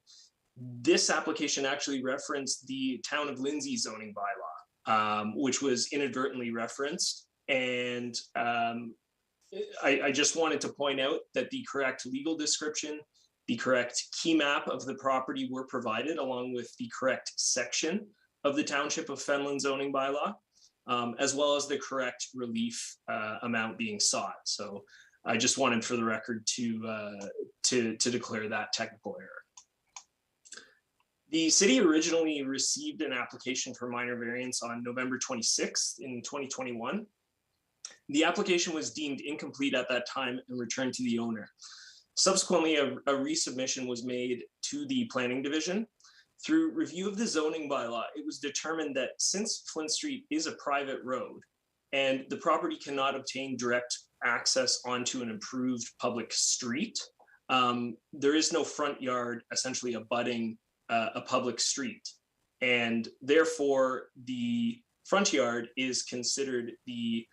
this application actually referenced the Town of Lindsay zoning bylaw, which was inadvertently referenced. And I just wanted to point out that the correct legal description, the correct key map of the property were provided, along with the correct section of the Township of Fenelon zoning bylaw, as well as the correct relief amount being sought. So I just wanted for the record to declare that technical error. The city originally received an application for minor variance on November 26th in 2021. The application was deemed incomplete at that time and returned to the owner. Subsequently, a resubmission was made to the planning division. Through review of the zoning bylaw, it was determined that since Flint Street is a private road and the property cannot obtain direct access onto an improved public street, there is no front yard essentially abutting a public street. And therefore, the front yard is considered the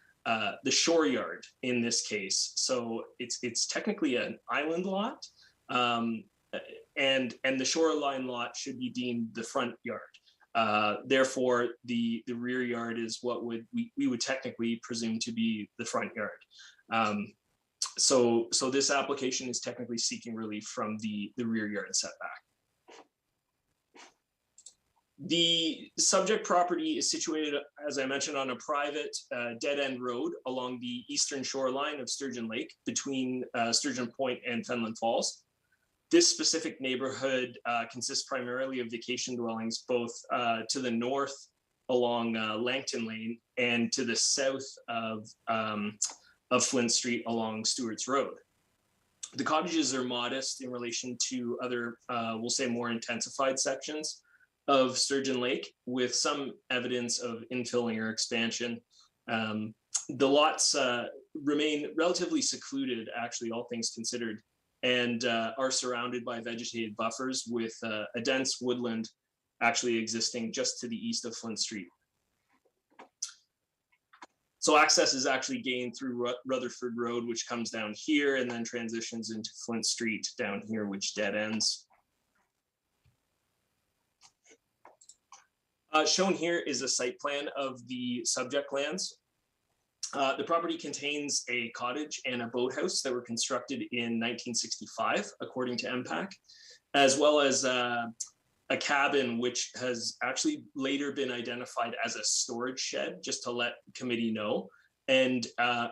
shore yard in this case. So it's technically an island lot. And the shoreline lot should be deemed the front yard. Therefore, the rear yard is what we would technically presume to be the front yard. So this application is technically seeking relief from the rear yard setback. The subject property is situated, as I mentioned, on a private dead-end road along the eastern shoreline of Sturgeon Lake between Sturgeon Point and Fenelon Falls. This specific neighborhood consists primarily of vacation dwellings, both to the north along Langton Lane and to the south of Flint Street along Stewart's Road. The cottages are modest in relation to other, we'll say, more intensified sections of Sturgeon Lake, with some evidence of infilling or expansion. The lots remain relatively secluded, actually, all things considered, and are surrounded by vegetated buffers with a dense woodland actually existing just to the east of Flint Street. So access is actually gained through Rutherford Road, which comes down here and then transitions into Flint Street down here, which dead ends. Shown here is a site plan of the subject lands. The property contains a cottage and a boathouse that were constructed in 1965, according to MPAC, as well as a cabin which has actually later been identified as a storage shed, just to let committee know. And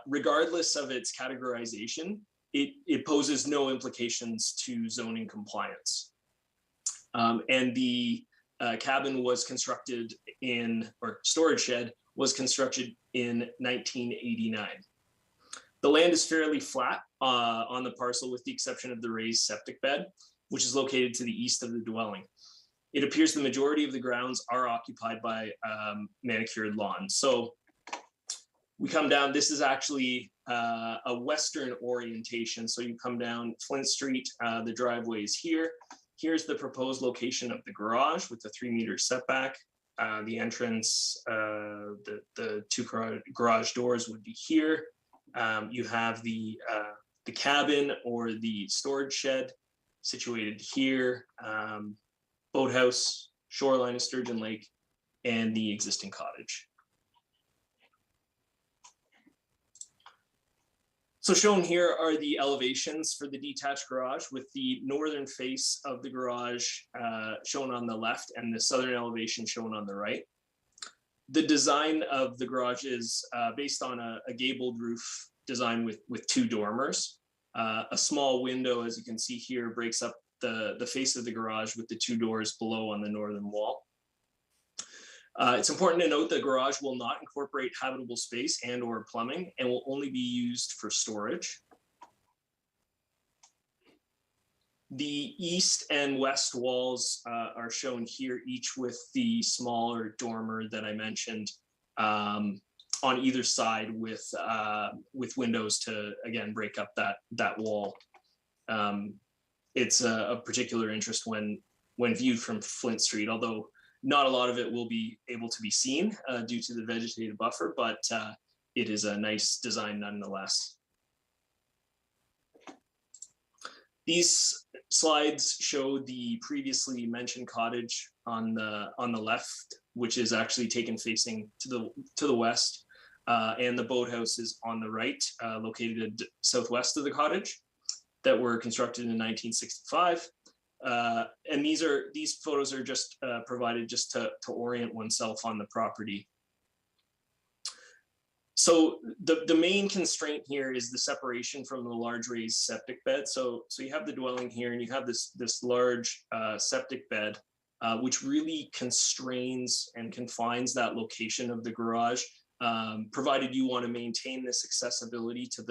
regardless of its categorization, it poses no implications to zoning compliance. And the cabin was constructed or storage shed was constructed in 1989. The land is fairly flat on the parcel with the exception of the raised septic bed, which is located to the east of the dwelling. It appears the majority of the grounds are occupied by manicured lawns. So we come down, this is actually a western orientation. So you come down Flint Street, the driveway is here. Here's the proposed location of the garage with the 3-meter setback. The entrance, the two garage doors would be here. You have the cabin or the storage shed situated here, boathouse, shoreline of Sturgeon Lake, and the existing cottage. So shown here are the elevations for the detached garage with the northern face of the garage shown on the left and the southern elevation shown on the right. The design of the garage is based on a gabled roof design with 2 dormers. A small window, as you can see here, breaks up the face of the garage with the 2 doors below on the northern wall. It's important to note the garage will not incorporate habitable space and or plumbing and will only be used for storage. The east and west walls are shown here, each with the smaller dormer that I mentioned on either side with windows to, again, break up that wall. It's a particular interest when viewed from Flint Street, although not a lot of it will be able to be seen due to the vegetative buffer, but it is a nice design nonetheless. These slides show the previously mentioned cottage on the left, which is actually taken facing to the west, and the boathouse is on the right, located southwest of the cottage, that were constructed in 1965. And these photos are just provided just to orient oneself on the property. So the main constraint here is the separation from the large raised septic bed. So you have the dwelling here and you have this large septic bed, which really constrains and confines that location of the garage, provided you want to maintain this accessibility to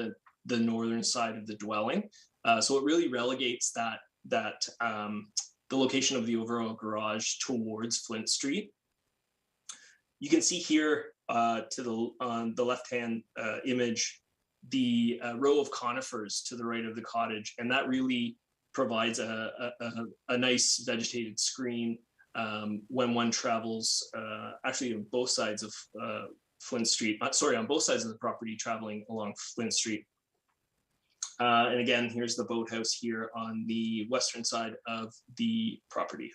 the northern side of the dwelling. So it really relegates the location of the overall garage towards Flint Street. You can see here on the left-hand image, the row of conifers to the right of the cottage, and that really provides a nice vegetated screen when one travels actually on both sides of Flint Street, on both sides of the property traveling along Flint Street. And again, here's the boathouse here on the western side of the property.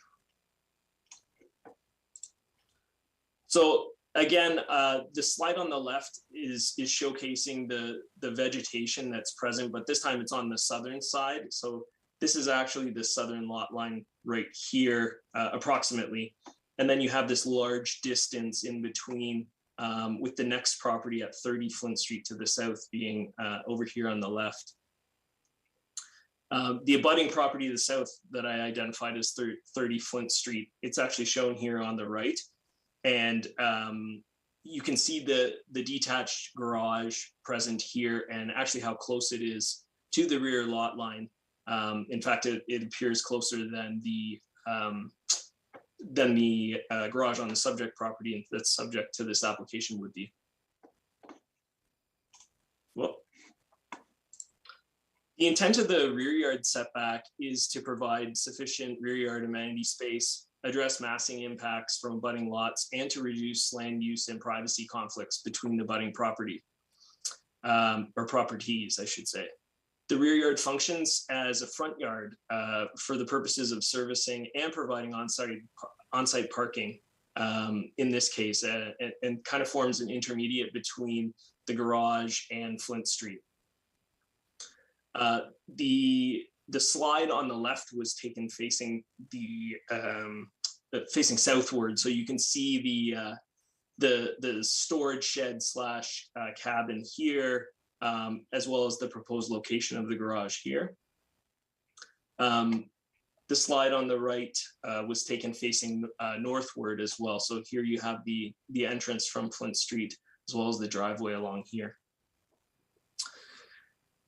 So again, the slide on the left is showcasing the vegetation that's present, but this time it's on the southern side. So this is actually the southern lot line right here, approximately. And then you have this large distance in between with the next property at 30 Flint Street to the south being over here on the left. The abutting property to the south that I identified as 30 Flint Street, it's actually shown here on the right. And you can see the detached garage present here and actually how close it is to the rear lot line. In fact, it appears closer than the garage on the subject property that's subject to this application would be. Well, the intent of the rear yard setback is to provide sufficient rear yard amenity space, address massing impacts from abutting lots, and to reduce land use and privacy conflicts between the abutting property, or properties, I should say. The rear yard functions as a front yard for the purposes of servicing and providing on-site parking in this case, and kind of forms an intermediate between the garage and Flint Street. The slide on the left was taken facing the facing southward, so you can see the storage shed slash cabin here, as well as the proposed location of the garage here. The slide on the right was taken facing northward as well. So here you have the entrance from Flint Street, as well as the driveway along here.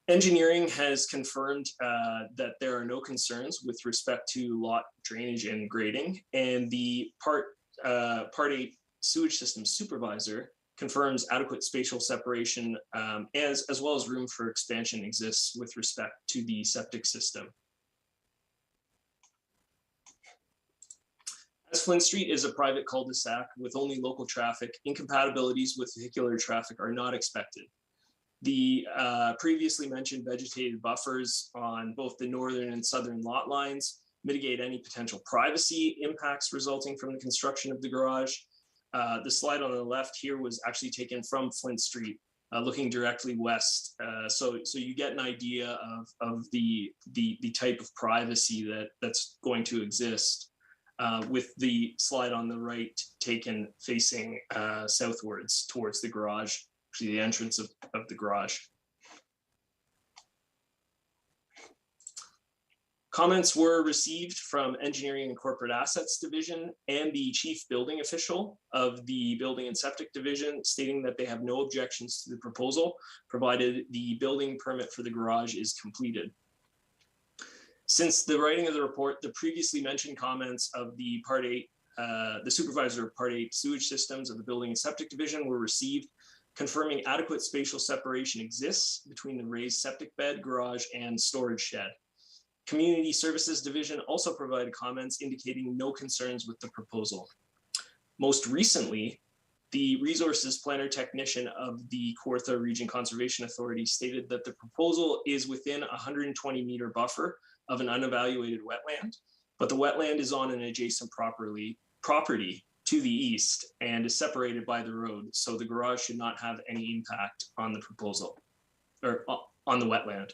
Engineering has confirmed that there are no concerns with respect to lot drainage and grading, and the Part 8 sewage system supervisor confirms adequate spatial separation as well as room for expansion exists with respect to the septic system. As Flint Street is a private cul-de-sac with only local traffic, incompatibilities with vehicular traffic are not expected. The previously mentioned vegetated buffers on both the northern and southern lot lines mitigate any potential privacy impacts resulting from the construction of the garage. The slide on the left here was actually taken from Flint Street, looking directly west. So you get an idea of the type of privacy that's going to exist, with the slide on the right taken facing southwards towards the garage, actually the entrance of the garage. Comments were received from Engineering and Corporate Assets Division and the Chief Building Official of the Building and Septic Division, stating that they have no objections to the proposal, provided the building permit for the garage is completed. Since the writing of the report, the previously mentioned comments of the Part 8, the supervisor of Part 8 sewage systems of the Building and Septic Division were received, confirming adequate spatial separation exists between the raised septic bed, garage, and storage shed. Community Services Division also provided comments indicating no concerns with the proposal. Most recently, the Resources Planner Technician of the Kawartha Region Conservation Authority stated that the proposal is within a 120-meter buffer of an unevaluated wetland, but the wetland is on an adjacent property to the east and is separated by the road, so the garage should not have any impact on the proposal or on the wetland.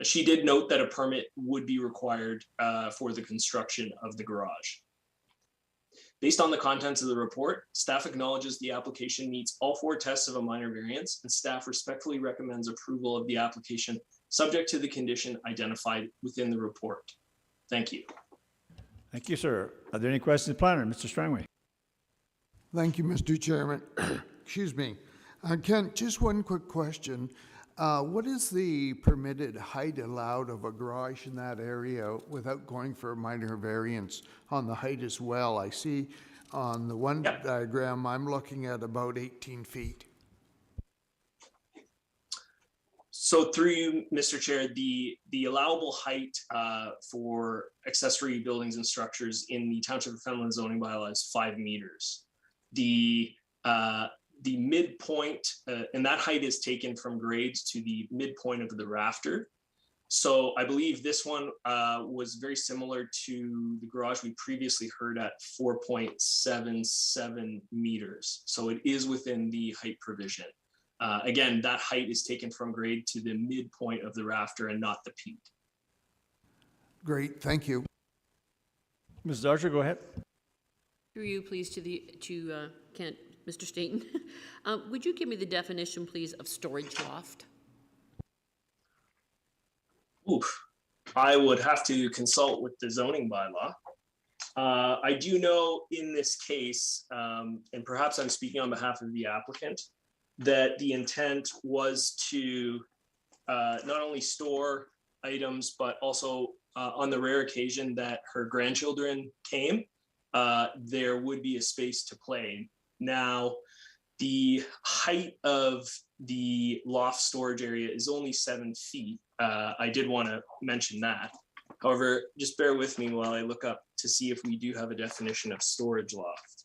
She did note that a permit would be required for the construction of the garage. Based on the contents of the report, staff acknowledges the application meets all 4 tests of a minor variance, and staff respectfully recommends approval of the application subject to the condition identified within the report. Thank you.
Thank you, sir. Are there any questions, planner? Mr. Strangway.
Thank you, Mr. Chairman. Excuse me. Kent, just one quick question. What is the permitted height allowed of a garage in that area without going for a minor variance on the height as well? I see on the one diagram, I'm looking at about 18 feet.
So through you, Mr. Chair, the allowable height for accessory buildings and structures in the Township of Fenelon zoning bylaw is 5 meters. The midpoint, and that height is taken from grades to the midpoint of the rafter. So I believe this one was very similar to the garage we previously heard at 4.77 meters. So it is within the height provision. Again, that height is taken from grade to the midpoint of the rafter and not the peak.
Great, thank you.
Mrs. Archer, go ahead.
Through you, please, to Kent, Mr. Staton. Would you give me the definition, please, of storage loft?
Oof, I would have to consult with the zoning bylaw. I do know in this case, and perhaps I'm speaking on behalf of the applicant, that the intent was to not only store items, but also on the rare occasion that her grandchildren came, there would be a space to play. Now, the height of the loft storage area is only 7 feet. I did want to mention that. However, just bear with me while I look up to see if we do have a definition of storage loft.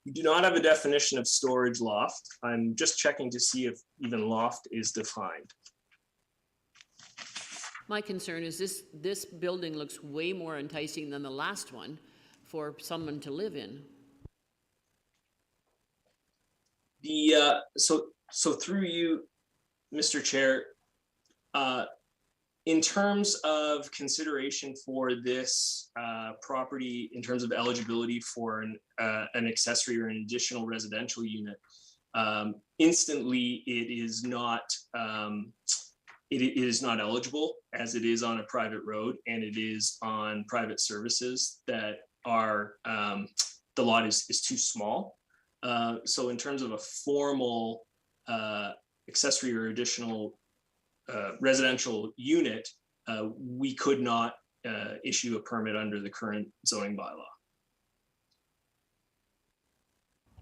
We do not have a definition of storage loft. I'm just checking to see if even loft is defined.
My concern is this building looks way more enticing than the last one for someone to live in.
So through you, Mr. Chair, in terms of consideration for this property, in terms of eligibility for an accessory or an additional residential unit, instantly it is not eligible, as it is on a private road and it is on private services that are the lot is too small. So in terms of a formal accessory or additional residential unit, we could not issue a permit under the current zoning bylaw.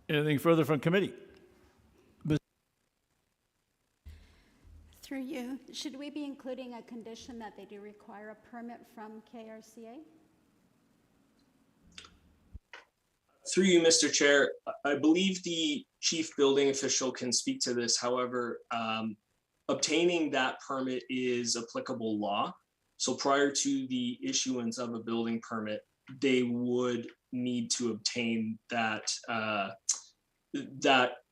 Anything further from committee?
Through you, should we be including a condition that they do require a permit from KRCA?
Through you, Mr. Chair, I believe the chief building official can speak to this. However, obtaining that permit is applicable law. So prior to the issuance of a building permit, they would need to obtain that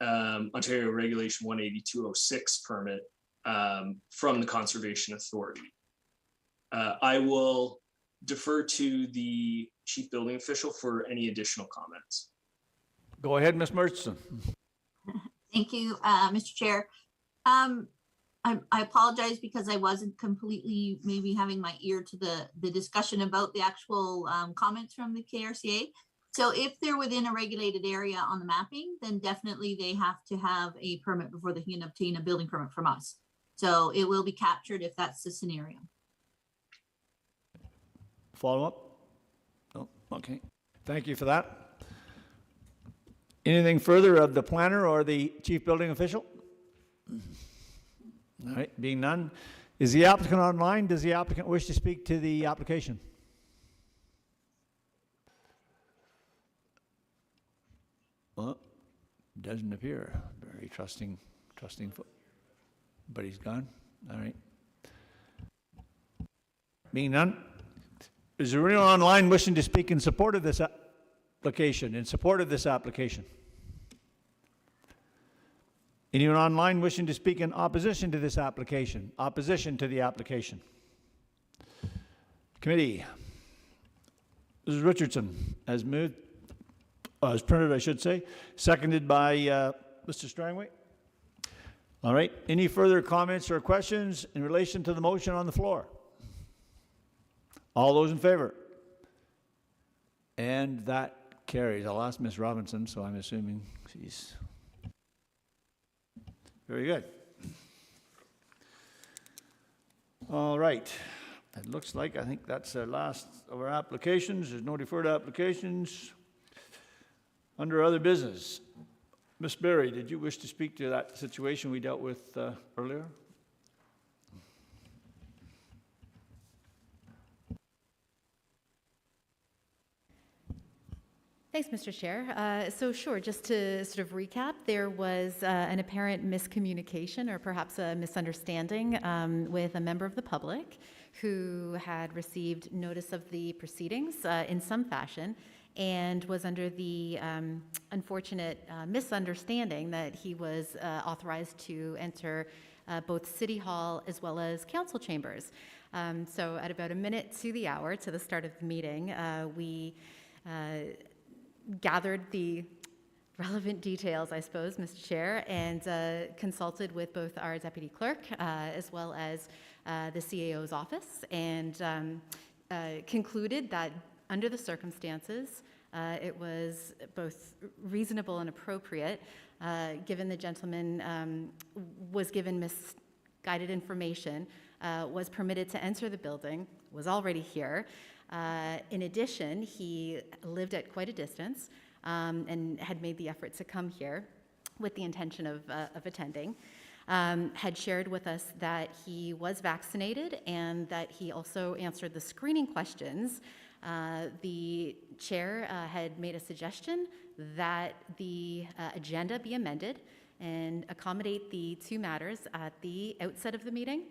Ontario Regulation 18206 permit from the Conservation Authority. I will defer to the chief building official for any additional comments.
Go ahead, Ms. Murchison.
Thank you, Mr. Chair. I apologize because I wasn't completely maybe having my ear to the discussion about the actual comments from the KRCA. So if they're within a regulated area on the mapping, then definitely they have to have a permit before they can obtain a building permit from us. So it will be captured if that's the scenario.
Follow up? No, okay. Thank you for that. Anything further of the planner or the chief building official? All right, being none. Is the applicant online? Does the applicant wish to speak to the application? Well, doesn't appear. Very trusting, but he's gone. All right. Being none. Is there anyone online wishing to speak in support of this application? Anyone online wishing to speak in opposition to this application? Opposition to the application. Committee. Mrs. Richardson has moved, as printed, I should say, seconded by Mr. Strangway. All right. Any further comments or questions in relation to the motion on the floor? All those in favor? And that carries. I'll ask Ms. Robinson, so I'm assuming she's very good. All right. It looks like, I think that's the last of our applications. There's no deferred applications. Under other business, Ms. Berry, did you wish to speak to that situation we dealt with earlier?
Thanks, Mr. Chair. So sure, just to sort of recap, there was an apparent miscommunication or perhaps a misunderstanding with a member of the public who had received notice of the proceedings in some fashion and was under the unfortunate misunderstanding that he was authorized to enter both City Hall as well as council chambers. So at about a minute to the hour, to the start of the meeting, we gathered the relevant details, I suppose, Mr. Chair, and consulted with both our deputy clerk as well as the CAO's office, and concluded that under the circumstances, it was both reasonable and appropriate, given the gentleman was given misguided information, was permitted to enter the building, was already here. In addition, he lived at quite a distance and had made the effort to come here with the intention of attending, had shared with us that he was vaccinated and that he also answered the screening questions. The chair had made a suggestion that the agenda be amended and accommodate the two matters at the outset of the meeting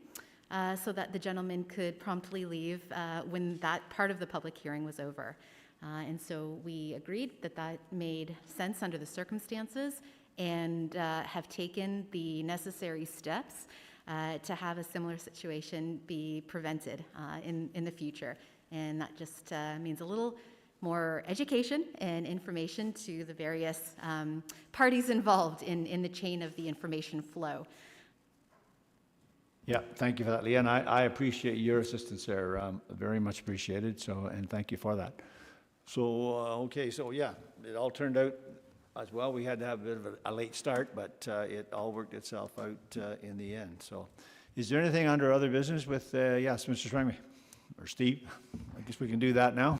so that the gentleman could promptly leave when that part of the public hearing was over. And so we agreed that that made sense under the circumstances and have taken the necessary steps to have a similar situation be prevented in the future. And that just means a little more education and information to the various parties involved in the chain of the information flow.
Yeah, thank you for that, Leah, and I appreciate your assistance there, very much appreciated, so, and thank you for that. So, okay, so yeah, it all turned out as well. We had to have a bit of a late start, but it all worked itself out in the end. So, is there anything under other business with, yes, Mr. Strangway, or Steve? I guess we can do that now.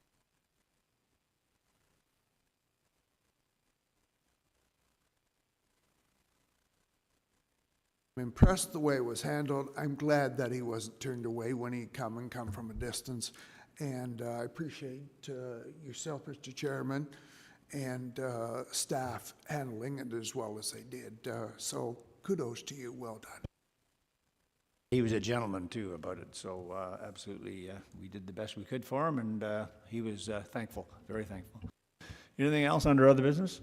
I'm impressed the way it was handled. I'm glad that he wasn't turned away when he come from a distance. And I appreciate yourself, Mr. Chairman, and staff handling it as well as they did. So kudos to you. Well done.
He was a gentleman too about it, so absolutely, we did the best we could for him, and he was thankful, very thankful. Anything else under other business?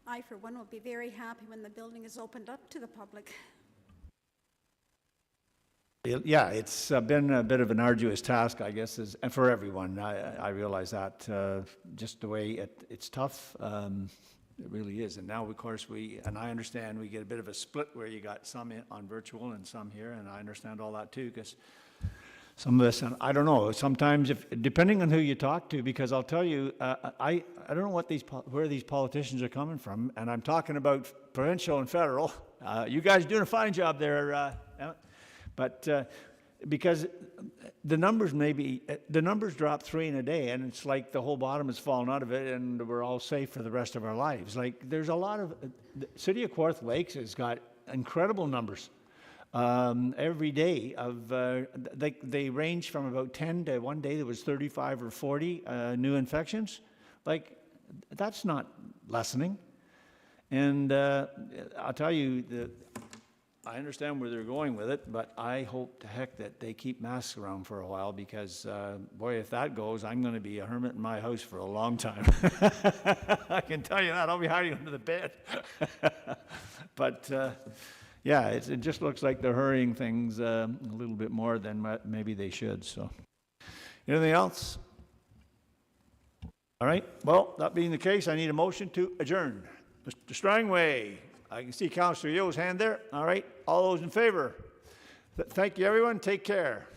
I, for one, will be very happy when the building is opened up to the public.
Yeah, it's been a bit of an arduous task, I guess, and for everyone. I realize that just the way it's tough. It really is. And now, of course, and I understand we get a bit of a split where you got some on virtual and some here, and I understand all that too, because some of us, and I don't know, sometimes depending on who you talk to, because I'll tell you, I don't know where these politicians are coming from, and I'm talking about provincial and federal. You guys are doing a fine job there, but because the numbers drop 3 in a day, and it's like the whole bottom has fallen out of it, and we're all safe for the rest of our lives. Like there's a lot of the city of Kawartha Lakes has got incredible numbers every day of they range from about 10 to one day there was 35 or 40 new infections. Like that's not lessening, and I'll tell you I understand where they're going with it, but I hope to heck that they keep masks around for a while because, boy, if that goes, I'm going to be a hermit in my house for a long time. I can tell you that. I'll be hiding under the bed. But, yeah, it just looks like they're hurrying things a little bit more than maybe they should. So, anything else? All right. Well, that being the case, I need a motion to adjourn. Mr. Strangway. I can see Councillor Yo's hand there. All right. All those in favor? Thank you, everyone. Take care.